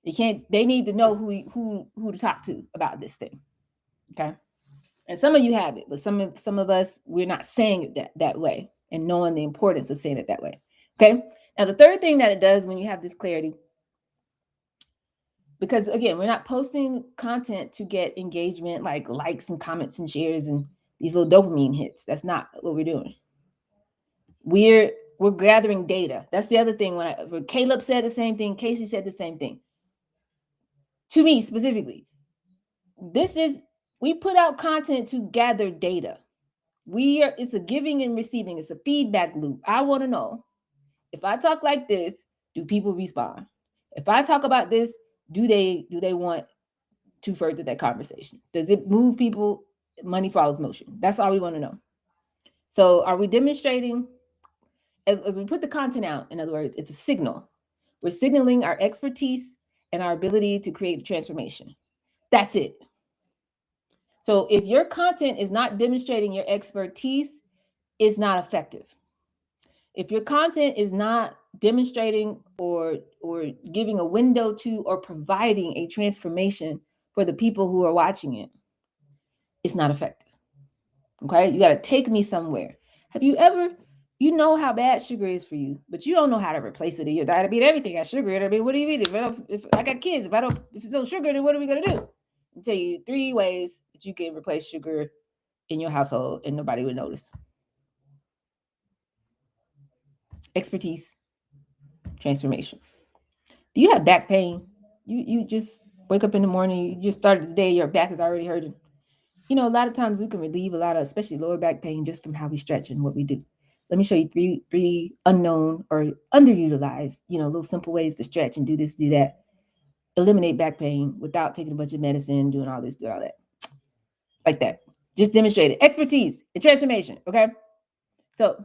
They need to know who to talk to about this thing. Okay. And some of you have it, but some of us, we're not saying it that way and knowing the importance of saying it that way. Okay. Now, the third thing that it does when you have this clarity, because again, we're not posting content to get engagement, like likes and comments and shares and these little dopamine hits. That's not what we're doing. We're gathering data. That's the other thing. When Caleb said the same thing, Casey said the same thing. To me specifically, we put out content to gather data. It's a giving and receiving. It's a feedback loop. I want to know, if I talk like this, do people respond? If I talk about this, do they want to further that conversation? Does it move people? Money follows motion. That's all we want to know. So are we demonstrating, as we put the content out, in other words, it's a signal. We're signaling our expertise and our ability to create transformation. That's it. So if your content is not demonstrating your expertise, it's not effective. If your content is not demonstrating or giving a window to or providing a transformation for the people who are watching it, it's not effective. Okay? You got to take me somewhere. Have you ever, how bad sugar is for you, but you don't know how to replace it in your diet? Everything got sugar in it. What do you mean? If I got kids, if it's no sugar, then what are we going to do? I'll tell you 3 ways that you can replace sugar in your household and nobody would notice. Expertise, transformation. Do you have back pain? You just wake up in the morning, you just started the day, your back is already hurting. A lot of times we can relieve a lot of, especially lower back pain, just from how we stretch and what we do. Let me show you three unknown or underutilized, little simple ways to stretch and do this, do that. Eliminate back pain without taking a bunch of medicine, doing all this, do all that. Like that. Just demonstrate it. Expertise and transformation. Okay. So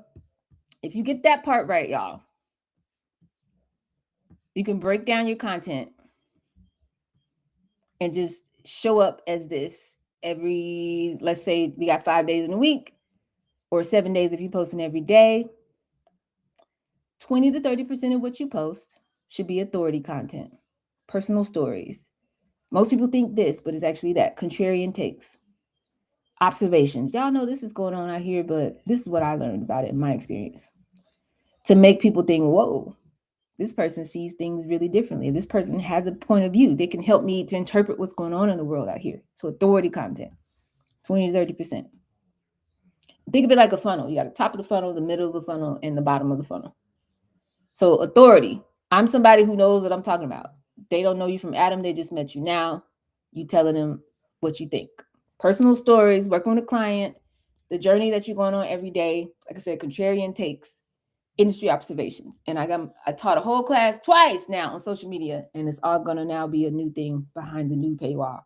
if you get that part right, y'all, you can break down your content and just show up as this every, let's say we got 5 days in a week or 7 days if you're posting every day. 20 to 30% of what you post should be authority content, personal stories. Most people think this, but it's actually that. Contrarian takes, observations. Y'all know this is going on out here, but this is what I learned about it in my experience. To make people think, whoa, this person sees things really differently. This person has a point of view. They can help me to interpret what's going on in the world out here. So authority content, 20 to 30%. Think of it like a funnel. You got the top of the funnel, the middle of the funnel, and the bottom of the funnel. So authority, I'm somebody who knows what I'm talking about. They don't know you from Adam. They just met you now. You telling them what you think. Personal stories, working with a client, the journey that you're going on every day. Like I said, contrarian takes, industry observations. And I taught a whole class twice now on social media, and it's all going to now be a new thing behind the new paywall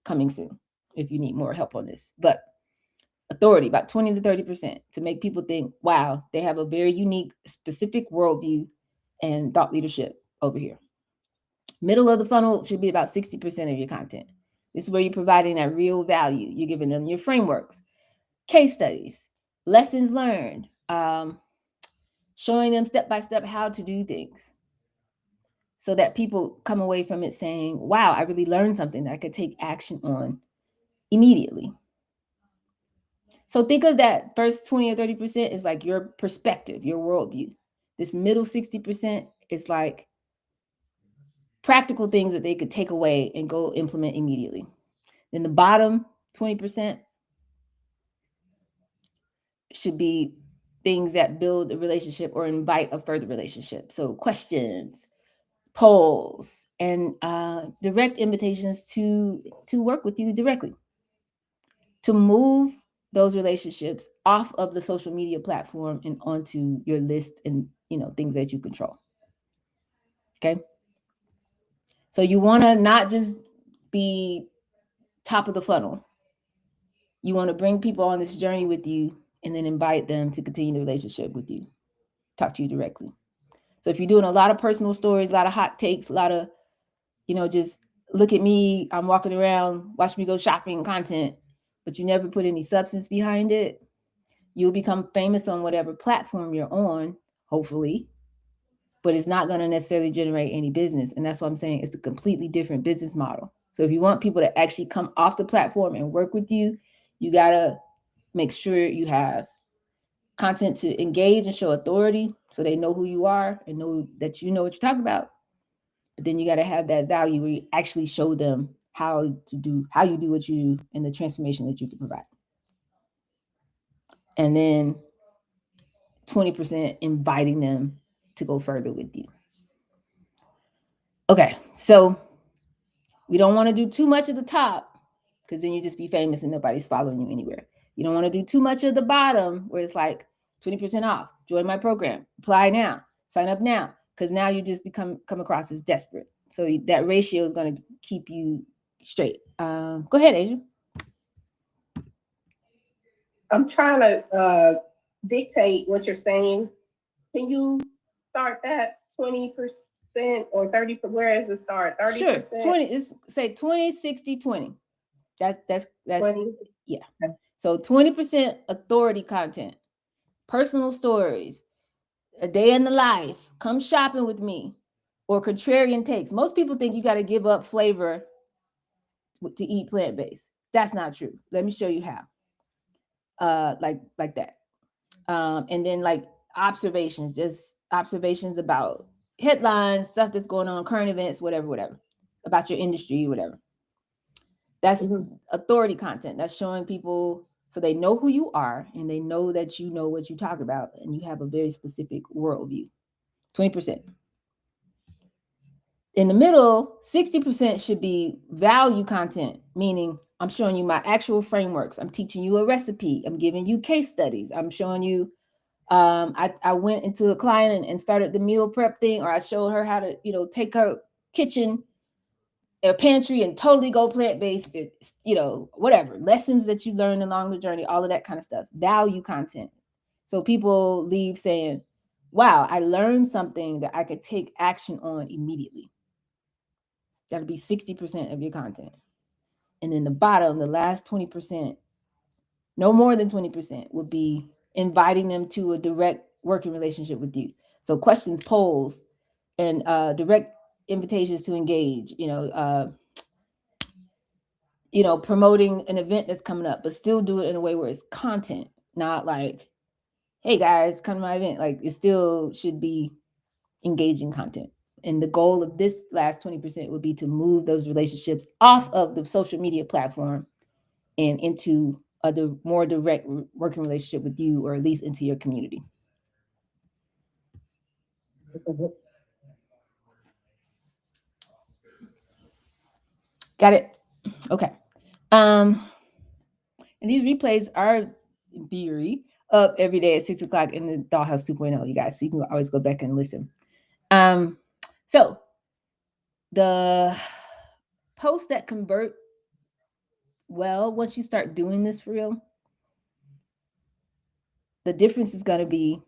coming soon if you need more help on this. But authority, about 20 to 30%, to make people think, wow, they have a very unique, specific worldview and thought leadership over here. Middle of the funnel should be about 60% of your content. This is where you're providing that real value. You're giving them your frameworks, case studies, lessons learned, showing them step by step how to do things, so that people come away from it saying, wow, I really learned something that I could take action on immediately. So think of that first 20 or 30% is like your perspective, your worldview. This middle 60% is like practical things that they could take away and go implement immediately. Then the bottom 20% should be things that build a relationship or invite a further relationship. So questions, polls, and direct invitations to work with you directly, to move those relationships off of the social media platform and onto your list and things that you control. Okay. So you want to not just be top of the funnel. You want to bring people on this journey with you and then invite them to continue the relationship with you, talk to you directly. So if you're doing a lot of personal stories, a lot of hot takes, a lot of, just look at me, I'm walking around, watch me go shopping content, but you never put any substance behind it, you'll become famous on whatever platform you're on, hopefully, but it's not going to necessarily generate any business. And that's what I'm saying. It's a completely different business model. So if you want people to actually come off the platform and work with you, you got to make sure you have content to engage and show authority so they know who you are and know that you know what you're talking about. But then you got to have that value where you actually show them how you do what you do and the transformation that you can provide. And then 20% inviting them to go further with you. Okay, so we don't want to do too much at the top because then you just be famous and nobody's following you anywhere. You don't want to do too much at the bottom where it's like 20% off, join my program, apply now, sign up now, because now you just come across as desperate. So that ratio is going to keep you straight. Go ahead, Asia. I'm trying to dictate what you're saying. Can you start that 20% or 30%? Where is it start? 30%? Sure. 20 is say 20, 60, 20. That's 20. Yeah. Okay. So 20% authority content, personal stories, a day in the life, come shopping with me, or contrarian takes. Most people think you got to give up flavor to eat plant-based. That's not true. Let me show you how. Like that. And then like observations, just observations about headlines, stuff that's going on, current events, whatever, about your industry, whatever. That's authority content. That's showing people so they know who you are and they know that you know what you talk about and you have a very specific worldview. 20%. In the middle, 60% should be value content, meaning I'm showing you my actual frameworks. I'm teaching you a recipe. I'm giving you case studies. I'm showing you, I went into a client and started the meal prep thing, or I showed her how to, take her kitchen or pantry and totally go plant-based, whatever. Lessons that you learned along the journey, all of that kind of stuff. Value content. So people leave saying, wow, I learned something that I could take action on immediately. That'll be 60% of your content. And then the bottom, the last 20%, no more than 20% would be inviting them to a direct working relationship with you. So questions, polls, and direct invitations to engage, promoting an event that's coming up, but still do it in a way where it's content, not like, hey guys, come to my event. Like it still should be engaging content. And the goal of this last 20% would be to move those relationships off of the social media platform and into a more direct working relationship with you, or at least into your community. Got it? Okay. And these replays are, in theory, up every day at 6 o'clock in the Dollhouse 2.0, you guys. So you can always go back and listen. So the posts that convert well, once you start doing this for real, the difference is going to be,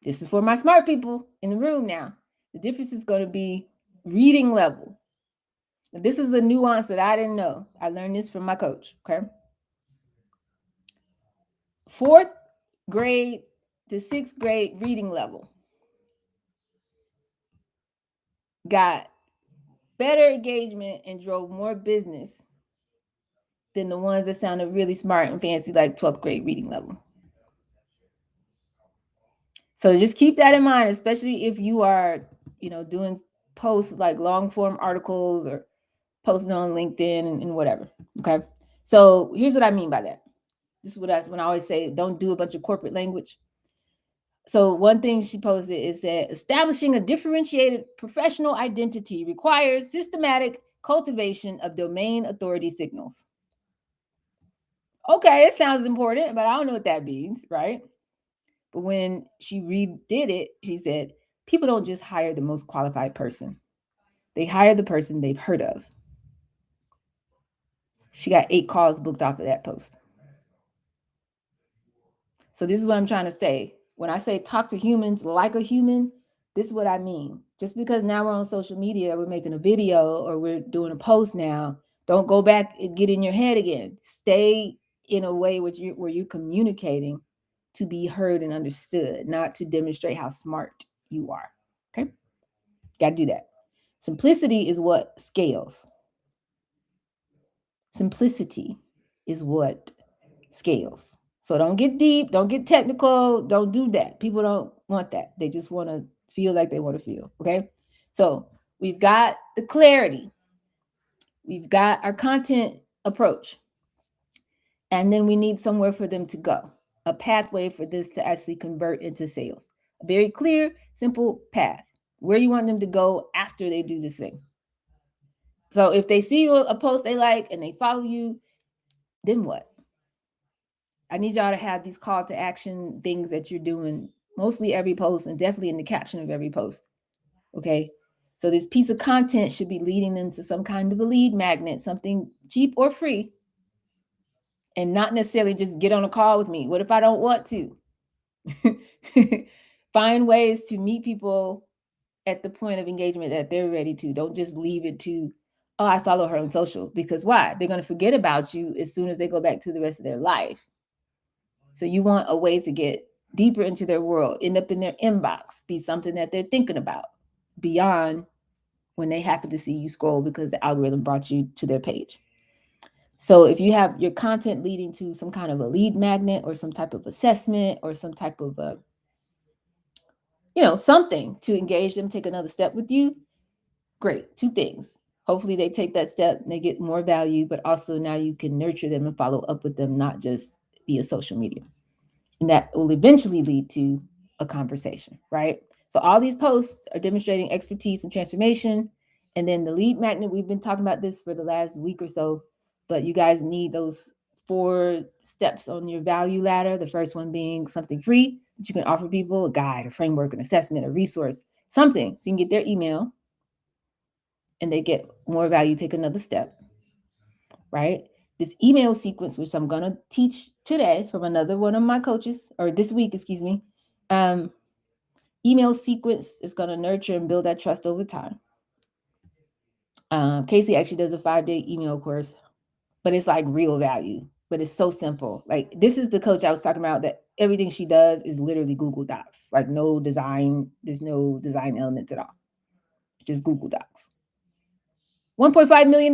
this is for my smart people in the room now. The difference is going to be reading level. Now, this is a nuance that I didn't know. I learned this from my coach, okay? 4th grade to 6th grade reading level got better engagement and drove more business than the ones that sounded really smart and fancy, like 12th grade reading level. So just keep that in mind, especially if you are, doing posts like long form articles or posting on LinkedIn and whatever. Okay. So here's what I mean by that. This is when I always say, don't do a bunch of corporate language. So one thing she posted is that establishing a differentiated professional identity requires systematic cultivation of domain authority signals. Okay, it sounds important, but I don't know what that means, right? But when she redid it, she said, people don't just hire the most qualified person. They hire the person they've heard of. She got 8 calls booked off of that post. So this is what I'm trying to say. When I say talk to humans like a human, this is what I mean. Just because now we're on social media, we're making a video or we're doing a post now, don't go back and get in your head again. Stay in a way where you're communicating to be heard and understood, not to demonstrate how smart you are. Okay? Got to do that. Simplicity is what scales. Simplicity is what scales. So don't get deep, don't get technical, don't do that. People don't want that. They just want to feel like they want to feel. Okay? So we've got the clarity. We've got our content approach. And then we need somewhere for them to go, a pathway for this to actually convert into sales. A very clear, simple path where you want them to go after they do this thing. So if they see a post they like and they follow you, then what? I need y'all to have these call to action things that you're doing, mostly every post and definitely in the caption of every post. Okay. So this piece of content should be leading them to some kind of a lead magnet, something cheap or free, and not necessarily just get on a call with me. What if I don't want to? Find ways to meet people at the point of engagement that they're ready to. Don't just leave it to, oh, I follow her on social. Because why? They're going to forget about you as soon as they go back to the rest of their life. So you want a way to get deeper into their world, end up in their inbox, be something that they're thinking about beyond when they happen to see you scroll because the algorithm brought you to their page. So if you have your content leading to some kind of a lead magnet or some type of assessment or some type of something to engage them, take another step with you, great. 2 things. Hopefully they take that step and they get more value, but also now you can nurture them and follow up with them, not just via social media. And that will eventually lead to a conversation, right? So all these posts are demonstrating expertise and transformation. And then the lead magnet, we've been talking about this for the last week or so, but you guys need those 4 steps on your value ladder. The first one being something free that you can offer people, a guide, a framework, an assessment, a resource, something so you can get their email and they get more value, take another step, right? This email sequence, which I'm going to teach today from another one of my coaches, or this week, excuse me. Email sequence is going to nurture and build that trust over time. Casey actually does a 5-day email course, but it's like real value, but it's so simple. Like this is the coach I was talking about that everything she does is literally Google Docs, like no design. There's no design elements at all. Just Google Docs. $1.5 million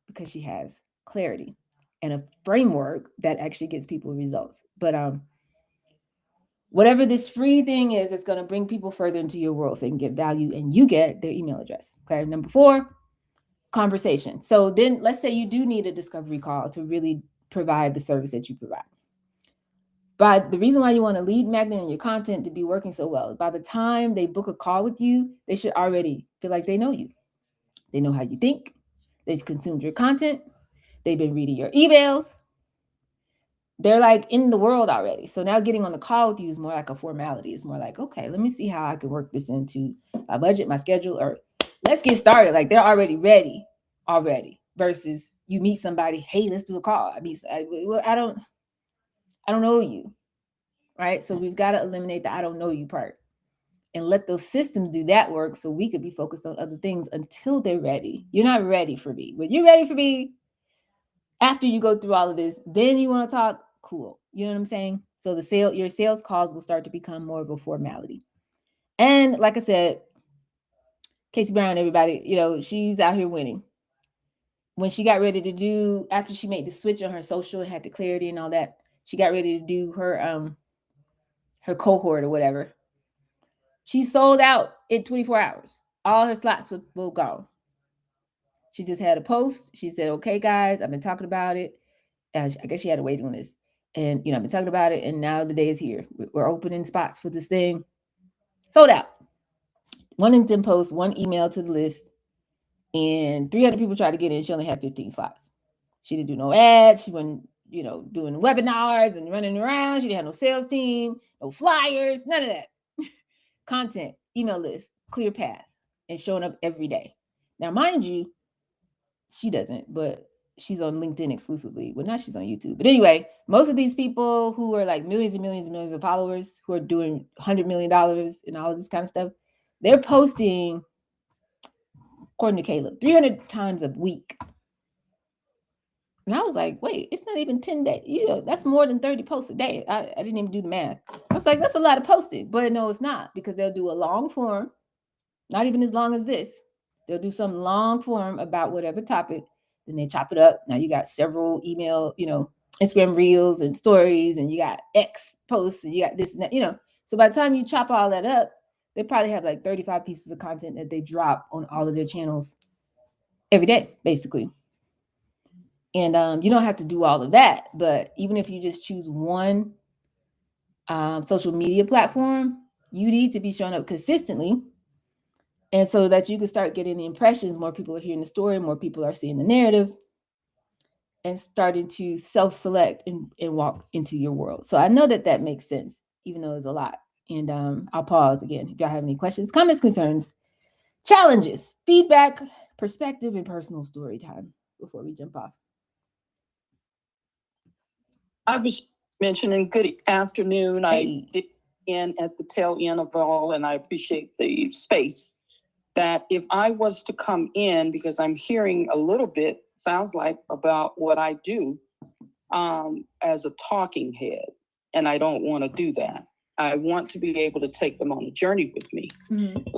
because she has clarity and a framework that actually gets people results. But whatever this free thing is, it's going to bring people further into your world so they can get value and you get their email address. Okay. Number 4, conversation. So then let's say you do need a discovery call to really provide the service that you provide. But the reason why you want a lead magnet and your content to be working so well, by the time they book a call with you, they should already feel like they know you. They know how you think. They've consumed your content. They've been reading your emails. they're like in the world already. So now getting on the call with you is more like a formality. It's more like, okay, let me see how I can work this into my budget, my schedule, or let's get started. Like they're already ready already versus you meet somebody, hey, let's do a call. I don't know you, right? So we've got to eliminate the I don't know you part and let those systems do that work so we could be focused on other things until they're ready. You're not ready for me. When you're ready for me, after you go through all of this, then you want to talk, cool. You know what I'm saying? So your sales calls will start to become more of a formality. And like I said, Casey Brown, everybody, she's out here winning. When she got ready to do, after she made the switch on her social and had the clarity and all that, she got ready to do her cohort or whatever. She sold out in 24 hours. All her slots were gone. She just had a post. She said, okay, guys, I've been talking about it. I guess she had a waiting list. And, I've been talking about it. And now the day is here. We're opening spots for this thing. Sold out. One LinkedIn post, one email to the list. And 300 people tried to get in. She only had 15 slots. She didn't do no ads. She wasn't, doing webinars and running around. She didn't have no sales team, no flyers, none of that. Content, email list, clear path, and showing up every day. Now, mind you, she doesn't, but she's on LinkedIn exclusively. Well, now she's on YouTube. But anyway, most of these people who are like millions and millions and millions of followers who are doing $100 million and all of this kind of stuff, they're posting, according to Caleb, 300 times a week. And I was like, wait, it's not even 10 days. That's more than 30 posts a day. I didn't even do the math. I was like, that's a lot of posting. But no, it's not, because they'll do a long form, not even as long as this. They'll do some long form about whatever topic. Then they chop it up. Now you got several email, Instagram reels and stories, and you got X posts, and you got this and that, So by the time you chop all that up, they probably have like 35 pieces of content that they drop on all of their channels every day, basically. And you don't have to do all of that, but even if you just choose one social media platform, you need to be showing up consistently. And so that you can start getting the impressions, more people are hearing the story, more people are seeing the narrative, and starting to self-select and walk into your world. So I know that makes sense, even though it's a lot. And I'll pause again. If y'all have any questions, comments, concerns, challenges, feedback, perspective, and personal story time before we jump off. I was mentioning good afternoon. Hey. I did in at the tail end of all, and I appreciate the space. That if I was to come in, because I'm hearing a little bit, sounds like, about what I do as a talking head, and I don't want to do that. I want to be able to take them on a journey with me. Mm-hmm.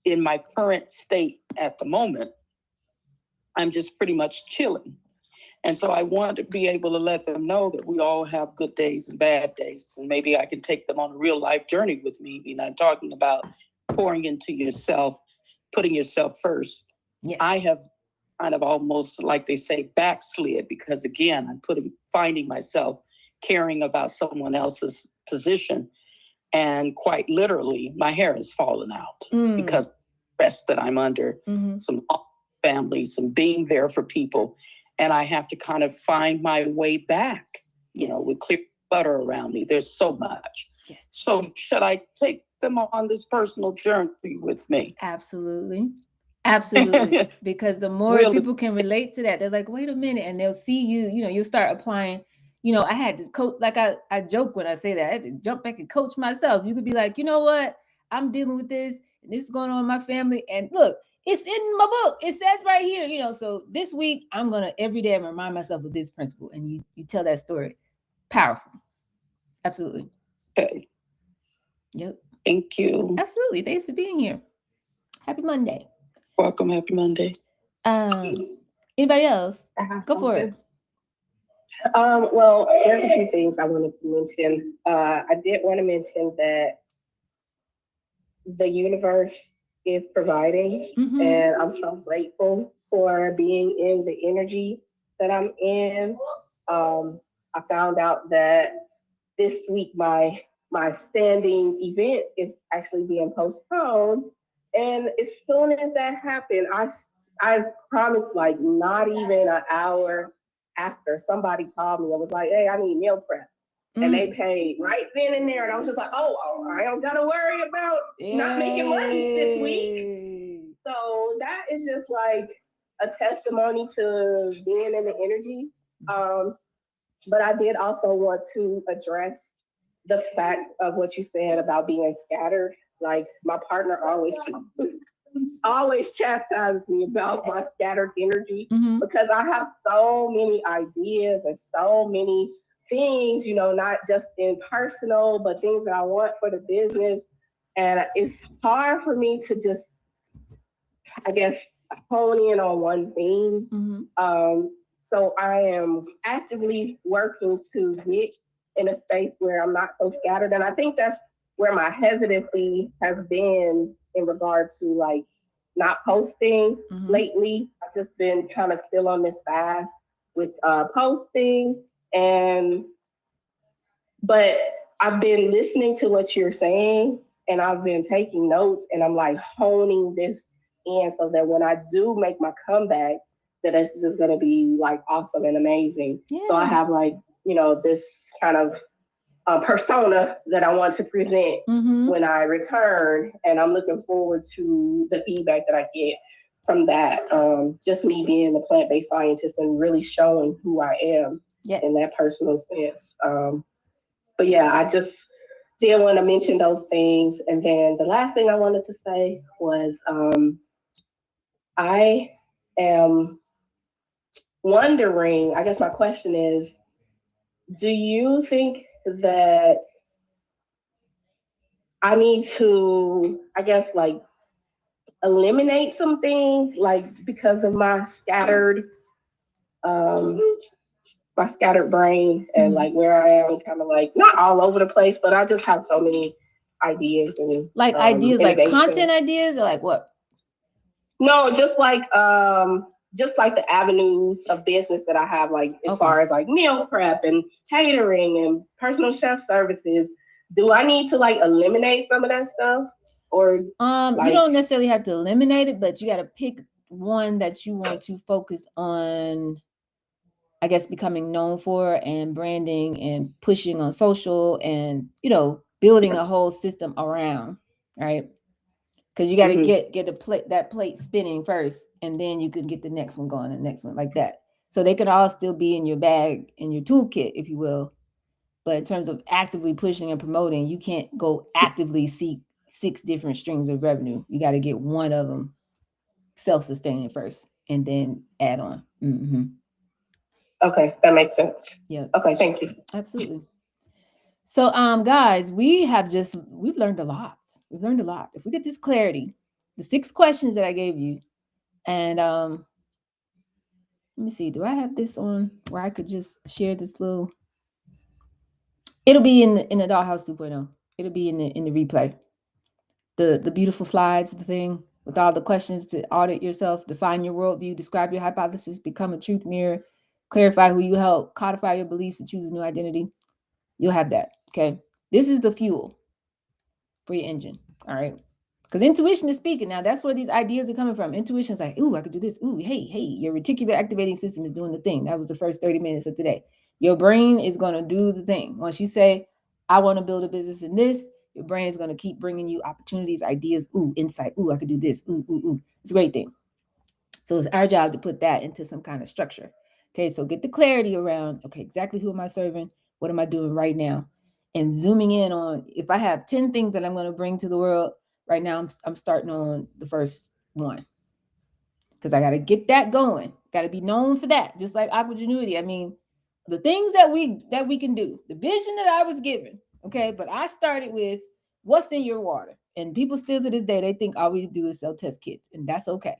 In my current state at the moment, I'm just pretty much chilling. And so I want to be able to let them know that we all have good days and bad days. And maybe I can take them on a real life journey with me. I'm talking about pouring into yourself, putting yourself first. Yes. I have kind of almost, like they say, backslid, because again, I'm finding myself caring about someone else's position. And quite literally, my hair has fallen out because of the stress that I'm under, some family, some being there for people. And I have to kind of find my way back, with clear clutter around me. There's so much. Yes. So should I take them on this personal journey with me? Absolutely. Because the more people can relate to that, they're like, wait a minute, and they'll see you, you'll start applying. I had to coach, like I joke when I say that, I had to jump back and coach myself. You could be like, you know what? I'm dealing with this, and this is going on in my family. And look, it's in my book. It says right here, so this week every day I'm gonna remind myself of this principle. And you tell that story. Powerful. Absolutely. Okay. Yep. Thank you. Absolutely. Thanks for being here. Happy Monday. Welcome. Happy Monday. Anybody else? Go for it. Well, there's a few things I wanted to mention. I did want to mention that the universe is providing, and I'm so grateful for being in the energy that I'm in. I found out that this week my standing event is actually being postponed, and as soon as that happened, I promised, like, not even an hour after somebody called me and was like, hey, I need meal prep. And they paid right then and there. And I was just like, oh, I don't got to worry about not making money this week. So that is just like a testimony to being in the energy. But I did also want to address the fact of what you said about being scattered. Like my partner always chastises me about my scattered energy because I have so many ideas and so many things, not just in personal, but things that I want for the business. And it's hard for me to just, I guess, hone in on one thing. So I am actively working to get in a space where I'm not so scattered. And I think that's where my hesitancy has been in regard to like not posting lately. I've just been kind of still on this fast with posting. But I've been listening to what you're saying and I've been taking notes and I'm like honing this in so that when I do make my comeback, that it's just going to be like awesome and amazing. Yeah. So I have like, this kind of persona that I want to present when I return. And I'm looking forward to the feedback that I get from that. Just me being a plant-based scientist and really showing who I am in that personal sense. But yeah, I just did want to mention those things. And then the last thing I wanted to say was I am wondering, I guess my question is, do you think that I need to, I guess, like eliminate some things, like because of my scattered brain and like where I am kind of like not all over the place, but I just have so many ideas and like ideas, like content ideas, or like what? No, just like the avenues of business that I have, like as far as like meal prep and catering and personal chef services. Do I need to like eliminate some of that stuff? Or you don't necessarily have to eliminate it, but you got to pick one that you want to focus on, I guess, becoming known for and branding and pushing on social and, building a whole system around, right? Because you got to get that plate spinning first, and then you can get the next one going, and the next one like that. So they could all still be in your bag, in your toolkit, if you will. But in terms of actively pushing and promoting, you can't go actively seek 6 different streams of revenue. You got to get one of them self-sustaining first, and then add on. Okay, that makes sense. Yeah. Okay, thank you. Absolutely. So, guys, we've learned a lot. We've learned a lot. If we get this clarity, the 6 questions that I gave you, and let me see, do I have this on where I could just share this little? It'll be in the Dollhouse 2.0. It'll be in the replay. The beautiful slides, the thing with all the questions to audit yourself, define your worldview, describe your hypothesis, become a truth mirror, clarify who you help, codify your beliefs, and choose a new identity. You'll have that. Okay. This is the fuel for your engine. All right. Because intuition is speaking. Now, that's where these ideas are coming from. Intuition is like, ooh, I could do this. Ooh, hey, your reticular activating system is doing the thing. That was the first 30 minutes of today. Your brain is going to do the thing. Once you say, I want to build a business in this, your brain is going to keep bringing you opportunities, ideas, ooh, insight. Ooh, I could do this. Ooh. It's a great thing. So it's our job to put that into some kind of structure. Okay, so get the clarity around, okay, exactly who am I serving? What am I doing right now? And zooming in on, if I have 10 things that I'm going to bring to the world, right now I'm starting on the first one. Because I got to get that going. Got to be known for that. Just like Aquagenuity. I mean, the things that we can do, the vision that I was given, okay, but I started with what's in your water. And people still to this day, they think all we do is sell test kits, and that's okay.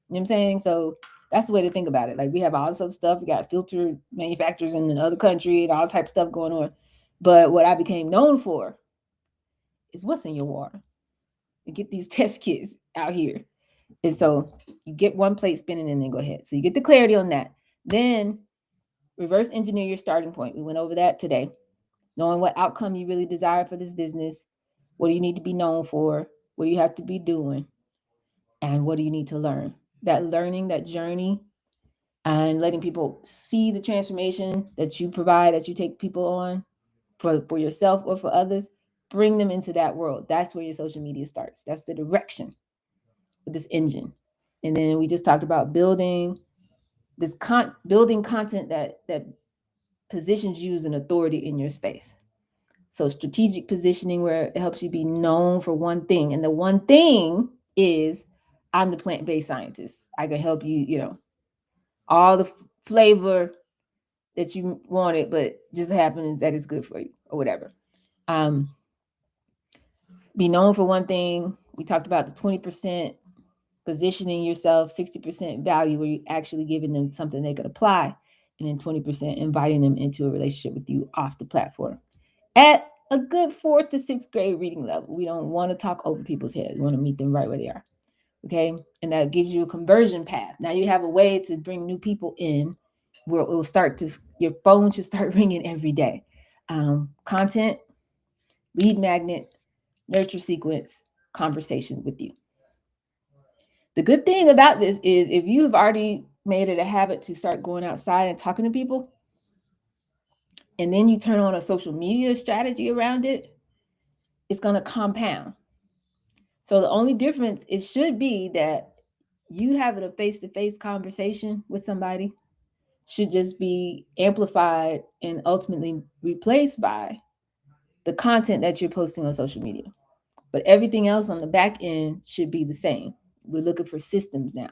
You know what I'm saying? So that's the way to think about it. Like, we have all this other stuff. We got filter manufacturers in another country and all type of stuff going on. But what I became known for is what's in your water. And get these test kits out here. And so you get one plate spinning and then go ahead. So you get the clarity on that. Then reverse engineer your starting point. We went over that today. Knowing what outcome you really desire for this business. What do you need to be known for? What do you have to be doing? And what do you need to learn? That learning, that journey, and letting people see the transformation that you provide, that you take people on for yourself or for others, bring them into that world. That's where your social media starts. That's the direction with this engine. And then we just talked about building content that positions you as an authority in your space. So strategic positioning, where it helps you be known for one thing. And the one thing is, I'm the plant-based scientist. I can help you, all the flavor that you wanted, but just happens that it's good for you or whatever. Be known for one thing. We talked about the 20% positioning yourself, 60% value, where you're actually giving them something they could apply, and then 20% inviting them into a relationship with you off the platform at a good 4th to 6th grade reading level. We don't want to talk over people's heads. We want to meet them right where they are. Okay. And that gives you a conversion path. Now you have a way to bring new people in where it will your phone should start ringing every day. Content, lead magnet, nurture sequence, conversation with you. The good thing about this is, if you have already made it a habit to start going outside and talking to people, and then you turn on a social media strategy around it, it's going to compound. So the only difference, it should be that you having a face-to-face conversation with somebody should just be amplified and ultimately replaced by the content that you're posting on social media. But everything else on the back end should be the same. We're looking for systems now.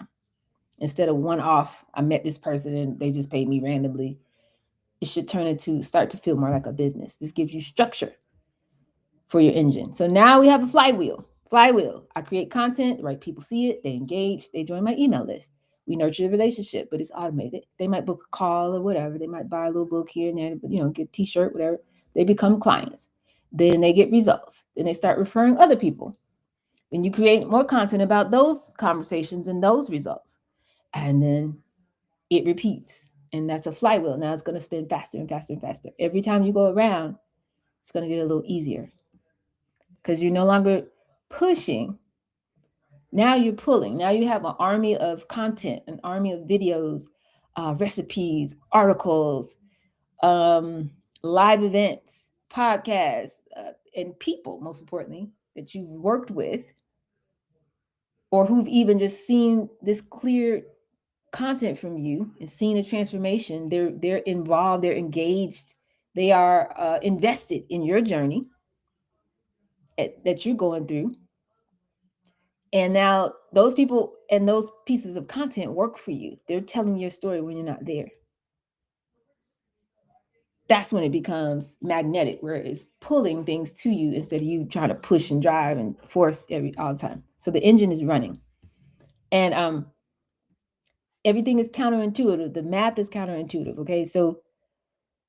Instead of one-off, I met this person and they just paid me randomly. It should start to feel more like a business. This gives you structure for your engine. So now we have a flywheel. I create content, the right people see it, they engage, they join my email list. We nurture the relationship, but it's automated. They might book a call or whatever. They might buy a little book here and there, but get a t-shirt, whatever. They become clients. Then they get results. Then they start referring other people. Then you create more content about those conversations and those results. And then it repeats. And that's a flywheel. Now it's going to spin faster and faster and faster. Every time you go around, it's going to get a little easier, because you're no longer pushing. Now you're pulling. Now you have an army of content, an army of videos, recipes, articles, live events, podcasts, and people, most importantly, that you've worked with, or who've even just seen this clear content from you and seen a transformation. They're involved, they're engaged, they are invested in your journey that you're going through. And now those people and those pieces of content work for you. They're telling your story when you're not there. That's when it becomes magnetic, where it's pulling things to you instead of you trying to push and drive and force all the time. So the engine is running. And everything is counterintuitive. The math is counterintuitive. Okay. So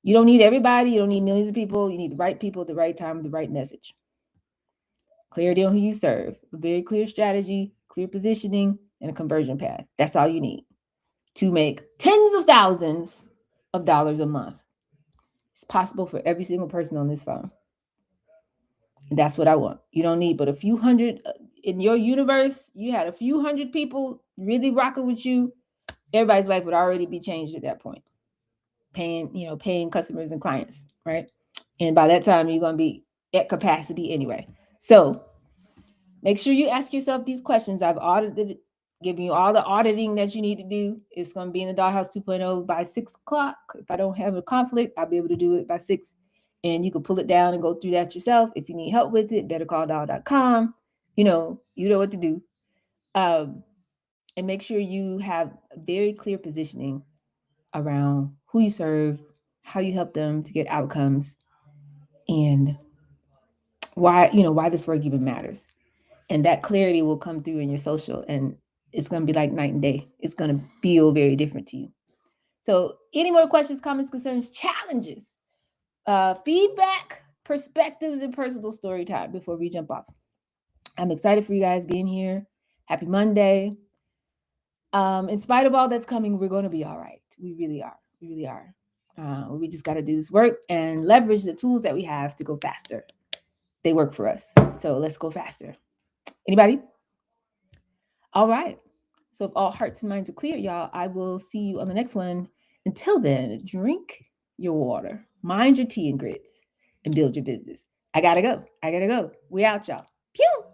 you don't need everybody. You don't need millions of people. You need the right people at the right time with the right message. Clarity on who you serve, a very clear strategy, clear positioning, and a conversion path. That's all you need to make tens of thousands of dollars a month. It's possible for every single person on this phone. And that's what I want. You don't need but a few hundred in your universe. You had a few hundred people really rocking with you. Everybody's life would already be changed at that point. Paying customers and clients, right? And by that time, you're going to be at capacity anyway. So make sure you ask yourself these questions. I've audited, giving you all the auditing that you need to do. It's going to be in the Dollhouse 2.0 by 6 o'clock. If I don't have a conflict, I'll be able to do it by 6. And you can pull it down and go through that yourself. If you need help with it, bettercalldoll.com. You know what to do. And make sure you have a very clear positioning around who you serve, how you help them to get outcomes, and why this work even matters. And that clarity will come through in your social, and it's going to be like night and day. It's going to feel very different to you. So any more questions, comments, concerns, challenges, feedback, perspectives, and personal story time before we jump off? I'm excited for you guys being here. Happy Monday. In spite of all that's coming, we're going to be all right. We really are. We really are. We just got to do this work and leverage the tools that we have to go faster. They work for us. So let's go faster. Anybody? All right. So if all hearts and minds are clear, y'all, I will see you on the next one. Until then, drink your water, mind your tea and grits, and build your business. I gotta go. We out, y'all. Pew!